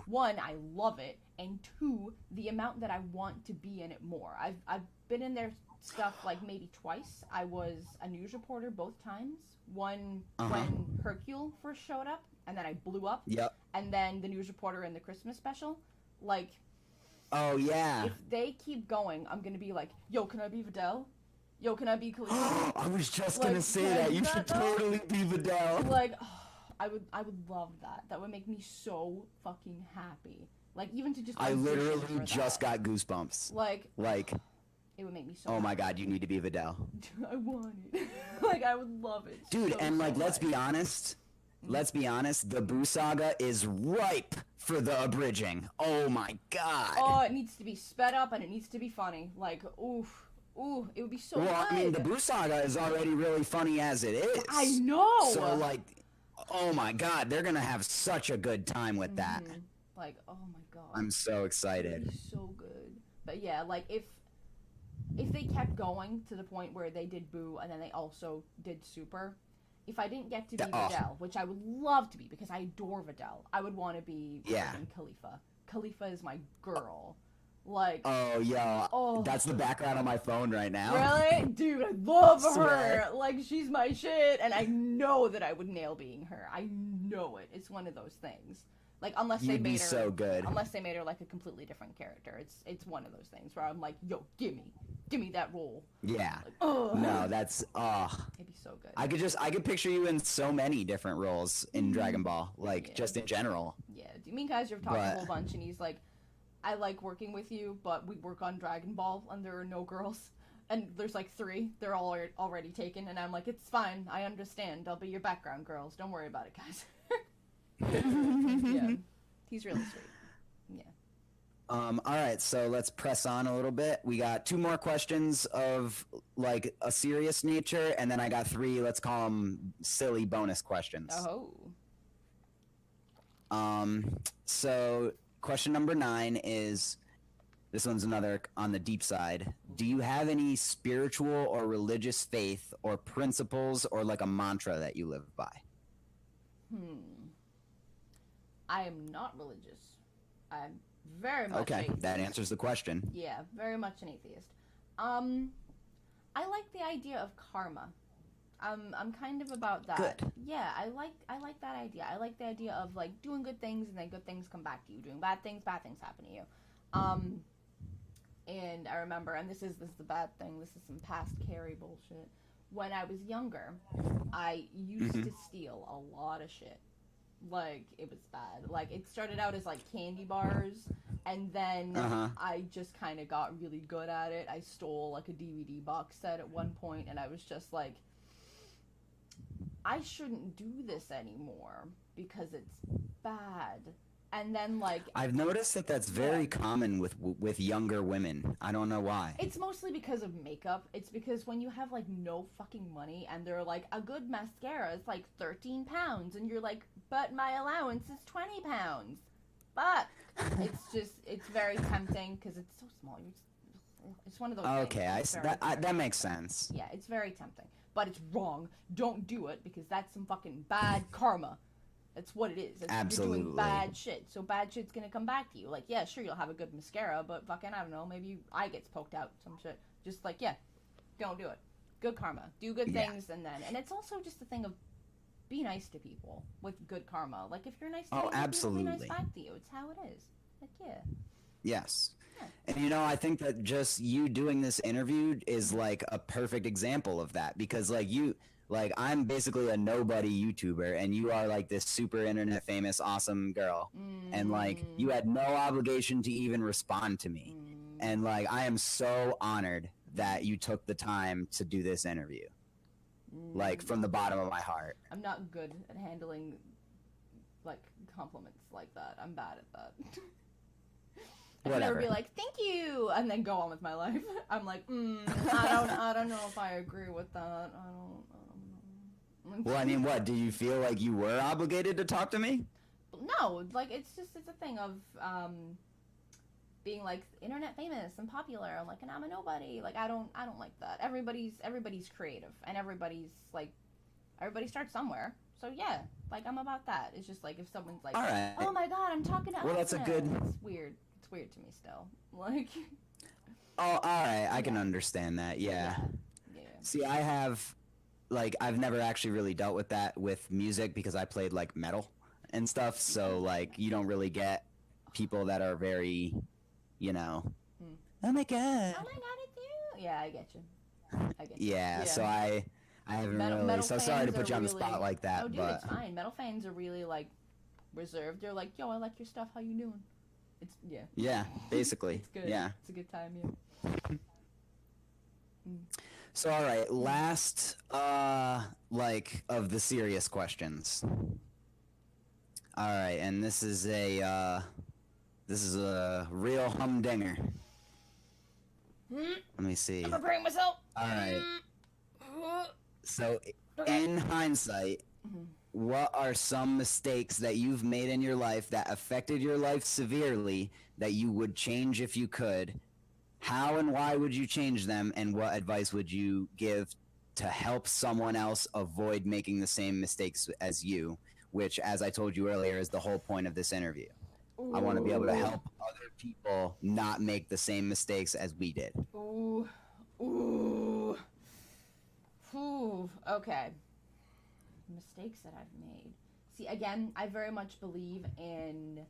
one, I love it, and two, the amount that I want to be in it more. I've been in their stuff like maybe twice. I was a news reporter both times. One when Hercule first showed up, and then I blew up. Yep. And then the news reporter in the Christmas special. Like, oh yeah. If they keep going, I'm gonna be like, yo, can I be Videl? Yo, can I be Khalifa? I was just gonna say that. You should totally be Videl. Like, I would love that. That would make me so fucking happy. Like, even to just... I literally just got goosebumps. Like... It would make me so Oh my god, you need to be Videl. I want it. Like, I would love it. Dude, and like, let's be honest. Let's be honest, the Boo Saga is ripe for the abridging. Oh my god. Oh, it needs to be sped up and it needs to be funny. Like, oof. Ooh, it would be so good. Well, I mean, the Boo Saga is already really funny as it is. I know! So, like, oh my god, they're gonna have such a good time with that. Like, oh my god. I'm so excited. It'd be so good. But yeah, like, if they kept going to the point where they did Boo and then they also did Super, if I didn't get to be Videl, which I would love to be because I adore Videl, I would want to be Khalifa. Khalifa is my girl. Like, Oh, yo, that's the background on my phone right now. really? Dude, I love her. Swear. Like, she's my shit, and I know that I would nail being her. I know it. It's one of those things. Like, unless they You'd made be her so good. Unless they made her like a completely different character. It's one of those things where I'm like, yo, give me that role. Yeah. Like, ugh. No, that's It'd be so good. I could picture you in so many different roles in Dragon Ball, like just in general. Yeah. Do you mean Kaiser talked a whole bunch and he's like, I like working with you, but we work on Dragon Ball and there are no girls. And there's like 3. They're all already taken. And I'm like, it's fine. I understand. I'll be your background girls. Don't worry about it, guys. Yeah. He's really sweet. Yeah. All right, so let's press on a little bit. We got 2 more questions of like a serious nature, and then I got 3, let's call them silly bonus questions. Oh. So question number 9 is, this one's another on the deep side. Do you have any spiritual or religious faith or principles or like a mantra that you live by? I am not religious. I'm very much Okay, atheist. that answers the question. Yeah, very much an atheist. I like the idea of karma. I'm kind of about that. Good. Yeah, I like that idea. I like the idea of like doing good things and then good things come back to you. Doing bad things happen to you. And I remember, and this is the bad thing. This is some past Carrie bullshit. When I was younger, I used to steal a lot of shit. Like, it was bad. Like, it started out as like candy bars, and then I just kind of got really good at it. I stole like a DVD box set at one point, and I was just like, I shouldn't do this anymore because it's bad. And then like, I've noticed that that's very common with younger women. I don't know why. it's mostly because of makeup. It's because when you have like no fucking money and they're like, a good mascara is like 13 pounds, and you're like, but my allowance is 20 pounds. But it's very tempting because it's so small. It's one of those Okay, things. that makes sense. Yeah, it's very tempting. But it's wrong. Don't do it because that's some fucking bad karma. That's what it is. Absolutely. You're doing bad shit. So bad shit's gonna come back to you. Like, yeah, sure, you'll have a good mascara, but fucking, I don't know, maybe your eye gets poked out, some shit. Just like, yeah, don't do it. Good karma. Do good things, and it's also just a thing of be nice to people with good karma. Like, if you're nice to people, absolutely. people will be nice back to you. It's how it is. Like, yeah. Yes. And you know, I think that just you doing this interview is like a perfect example of that, because like I'm basically a nobody YouTuber and you are like this super internet famous awesome girl, and like you had no obligation to even respond to me, and like I am so honored that you took the time to do this interview, like from the bottom of my heart. I'm not good at handling like compliments like that. I'm bad at that. I can never be like, thank you, and then go on with my life. I'm like, I don't know if I agree with that. I don't know. Well, I mean, what, do you feel like you were obligated to talk to me? No, like, it's a thing of being like internet famous and popular, like, and I'm a nobody. Like, I don't like that. Everybody's creative, and everybody starts somewhere. So yeah, like, I'm about that. It's just like if someone's like, right. Oh my god, I'm talking to Well, that's a good. It's weird. It's weird to me still. Like. Oh, all right. I can understand that. Yeah. See, I've never actually really dealt with that with music because I played like metal and stuff. So like, you don't really get people that are very, you know, oh my god. Oh my god, it's you. Yeah, I get you. Yeah. So I haven't really. So sorry to put you on the spot like that. Oh, dude, but it's fine. Metal fans are really like reserved. They're like, yo, I like your stuff. How you doing? It's Yeah, basically. It's good. Yeah. It's a good time. Yeah. So all right, last like of the serious questions. All right, and this is a real humdinger. Let me see. I'm preparing myself. All right. So in hindsight, what are some mistakes that you've made in your life that affected your life severely that you would change if you could? How and why would you change them, and what advice would you give to help someone else avoid making the same mistakes as you, which, as I told you earlier, is the whole point of this interview. I want to be able to help other people not make the same mistakes as we did. Ooh. Okay. Mistakes that I've made. See, again, I very much believe in,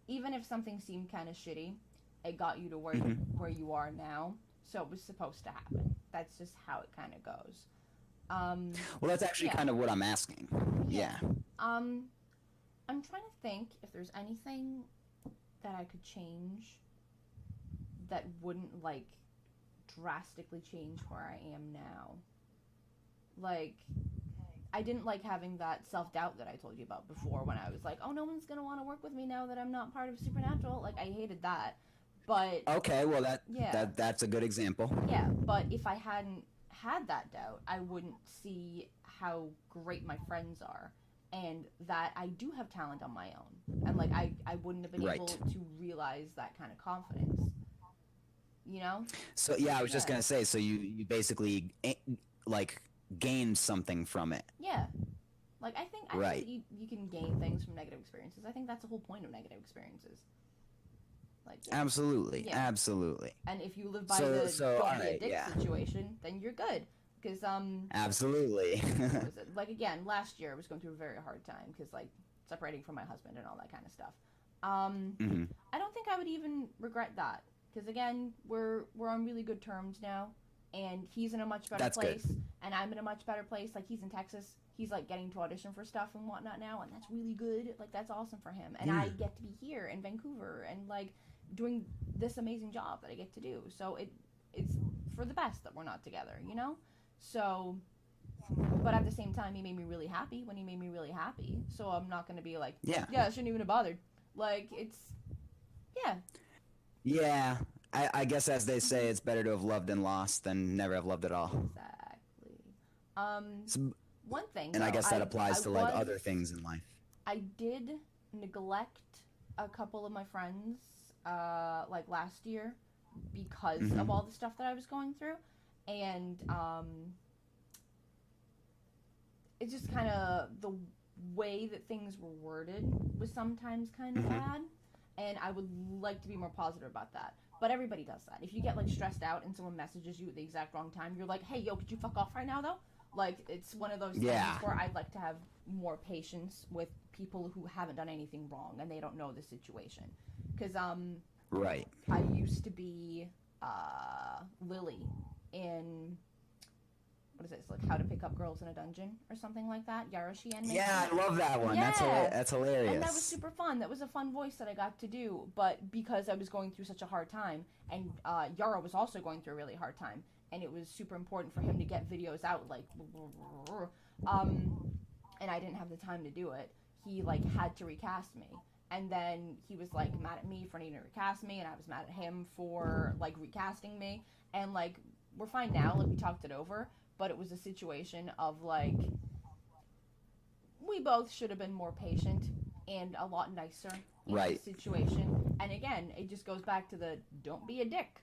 even if something seemed kind of shitty, it got you to where you are now, so it was supposed to happen. That's just how it kind of goes. Well, that's actually kind of what I'm asking. Yeah. I'm trying to think if there's anything that I could change that wouldn't, like, drastically change where I am now. Like, I didn't like having that self-doubt that I told you about before when I was like, oh, no one's gonna want to work with me now that I'm not part of Supernatural. Like, I hated that. But okay, well that's a good example. Yeah, but if I hadn't had that doubt, I wouldn't see how great my friends are, and that I do have talent on my own, and like I wouldn't have been able to realize that kind of confidence. You know? So yeah, I was just gonna say, so you basically like gained something from it. Yeah. Like I think you can gain things from negative experiences. I think that's the whole point of negative experiences. Like, yeah. Absolutely. And if you live by don't be a dick situation, then you're good. Because absolutely. What was it? Like again, last year I was going through a very hard time because like separating from my husband and all that kind of stuff. I don't think I would even regret that because again, we're on really good terms now, and he's in a much better place, and I'm in a much better place. Like he's in Texas. He's like getting to audition for stuff and whatnot now, and that's really good. Like that's awesome for him, and I get to be here in Vancouver and like doing this amazing job that I get to do. So it's for the best that we're not together, you know? So, but at the same time, he made me really happy when he made me really happy. So I'm not going to be like, yeah, I shouldn't even have bothered. Like, it's, yeah. Yeah. I guess as they say, it's better to have loved and lost than never have loved at all. Exactly. One thing. And I guess that applies to like other things in life. I did neglect a couple of my friends like last year because of all the stuff that I was going through, and it's just kind of the way that things were worded was sometimes kind of bad, and I would like to be more positive about that. But everybody does that. If you get like stressed out and someone messages you at the exact wrong time, you're like, hey, yo, could you fuck off right now though? Like, it's one of those things where I'd like to have more patience with people who haven't done anything wrong and they don't know the situation. Because, right. I used to be, Lily in, what is this, like How to Pick Up Girls in a Dungeon or something like that? Yaroshi anime? Yeah, I love that one. Yeah. That's hilarious. And that was super fun. That was a fun voice that I got to do. But because I was going through such a hard time, and Yara was also going through a really hard time, and it was super important for him to get videos out, like, and I didn't have the time to do it. He, like, had to recast me. And then he was, like, mad at me for needing to recast me, and I was mad at him for, like, recasting me. And, like, we're fine now, like, we talked it over, but it was a situation of, like, we both should have been more patient and a lot nicer in that situation. And again, it just goes back to the don't be a dick.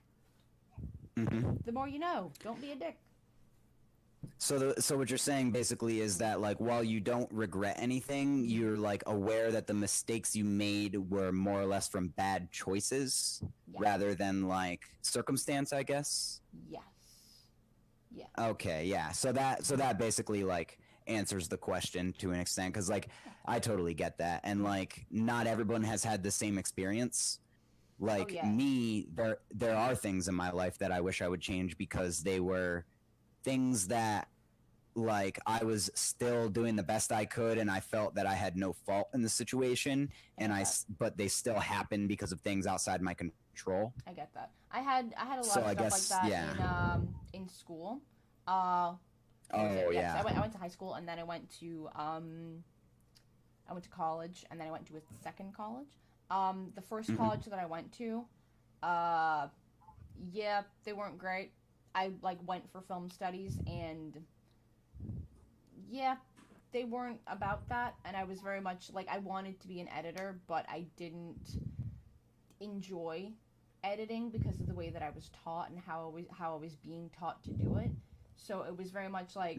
The more you know, don't be a dick. So what you're saying basically is that like while you don't regret anything, you're like aware that the mistakes you made were more or less from bad choices rather than like circumstance, I guess. Yes. Yeah. Okay, yeah. So that basically like answers the question to an extent, because like I totally get that, and like not everyone has had the same experience. Like me, there are things in my life that I wish I would change because they were things that like I was still doing the best I could, and I felt that I had no fault in the situation, and but they still happened because of things outside my control. I get that. I had a lot of stuff like that in school. I went to high school, and then I went to college, and then I went to a second college. The first college that I went to, they weren't great. I like went for film studies, and they weren't about that, and I was very much like I wanted to be an editor, but I didn't enjoy editing because of the way that I was taught and how I was being taught to do it. So it was very much like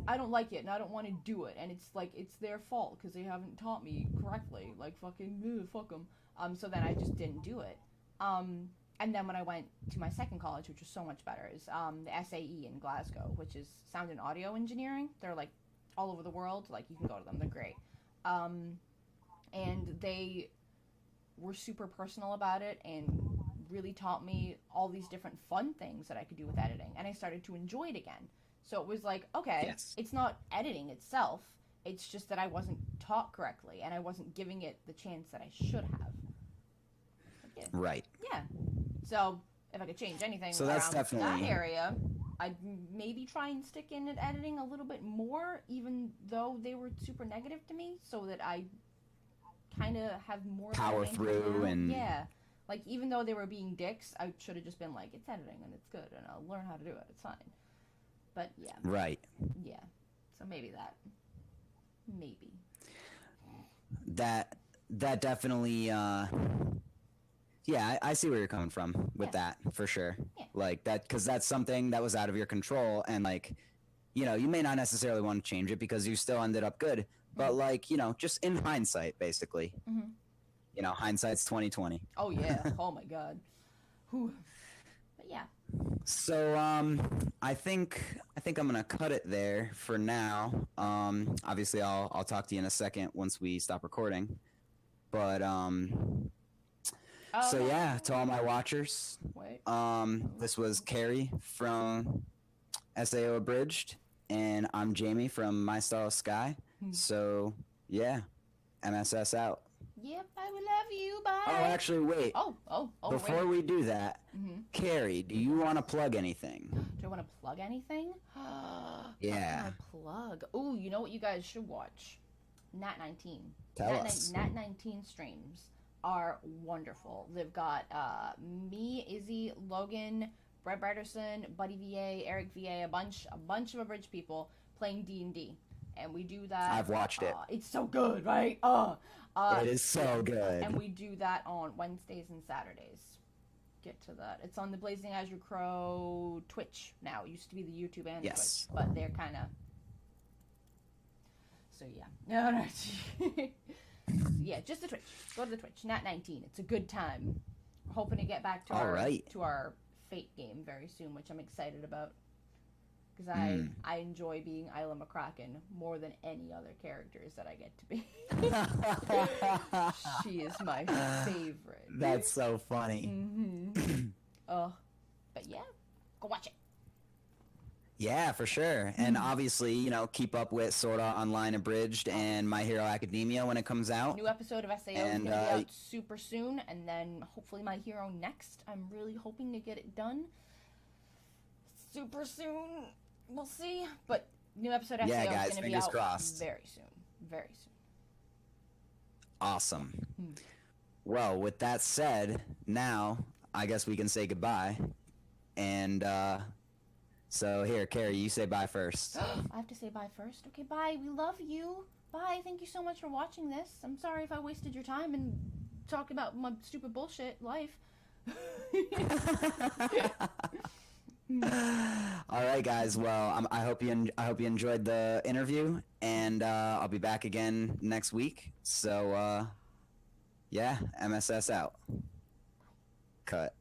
I don't like it and I don't want to do it, and it's like it's their fault because they haven't taught me correctly. Like fucking fuck them. So then I just didn't do it. And then when I went to my second college, which was so much better, is the SAE in Glasgow, which is sound and audio engineering. They're like all over the world. Like you can go to them. They're great. And they were super personal about it and really taught me all these different fun things that I could do with editing, and I started to enjoy it again. So it was like, okay, Yes. It's not editing itself, it's just that I wasn't taught correctly and I wasn't giving it the chance that I should have. Yeah. Right. Yeah. So if I could change anything So that's around definitely... that area, I'd maybe try and stick in at editing a little bit more, even though they were super negative to me, so that I kind of have more power through and... Yeah. Like, even though they were being dicks, I should have just been like, it's editing and it's good and I'll learn how to do it. It's fine. But, yeah. Right. Yeah. So maybe that. Maybe. That definitely... Yeah, I see where you're coming from with that, for sure. Yeah. Like, that, because that's something that was out of your control, and, like, you know, you may not necessarily want to change it because you still ended up good, but, like, you know, just in hindsight, basically. Mm-hmm. You know, hindsight's 20/20. Oh, yeah. Oh, my God. Whew. But, yeah. So, I think I'm gonna cut it there for now. Obviously, I'll talk to you in a second once we stop recording. But, so yeah, to all my watchers, this was Carrie from SAO Abridged, and I'm Jamie from My Starless Sky. So, yeah, MSS out. Yep, I will love you. Bye. Oh, actually, wait. Wait. Before we do that, Carrie, do you want to plug anything? Do I want to plug anything? Yeah. What can I plug? Ooh, you know what you guys should watch? Nat 19. Tell us. Nat 19 streams are wonderful. They've got me, Izzy, Logan, Brett Barterson, Buddy VA, Eric VA, a bunch of abridged people playing D&D. And we do that. I've watched it. It's so good, right? It is so good. And we do that on Wednesdays and Saturdays. Get to that. It's on the Blazing Azure Crow Twitch now. It used to be the YouTube and Yes. Twitch, but they're kind of... So, yeah. No. Yeah, just the Twitch. Go to the Twitch. Nat 19. It's a good time. We're hoping to get back to our Fate game very soon, which I'm excited about. Because I enjoy being Isla McCracken more than any other characters that I get to be. She is my favorite. That's so funny. Mm-hmm. But yeah, go watch it. Yeah, for sure. And obviously, you know, keep up with Sword Art Online Abridged and My Hero Academia when it comes out. New episode of SAO is going to be out super soon, and then hopefully My Hero next. I'm really hoping to get it done super soon. We'll see. But new episode of SAO is going to be out crossed. very soon. Very soon. Awesome. Well, with that said, now I guess we can say goodbye. And so here, Carrie, you say bye first. I have to say bye first? Okay, bye. We love you. Bye. Thank you so much for watching this. I'm sorry if I wasted your time and talked about my stupid bullshit life. All right, guys. Well, I hope you enjoyed the interview, and I'll be back again next week. So, yeah, MSS out. Cut.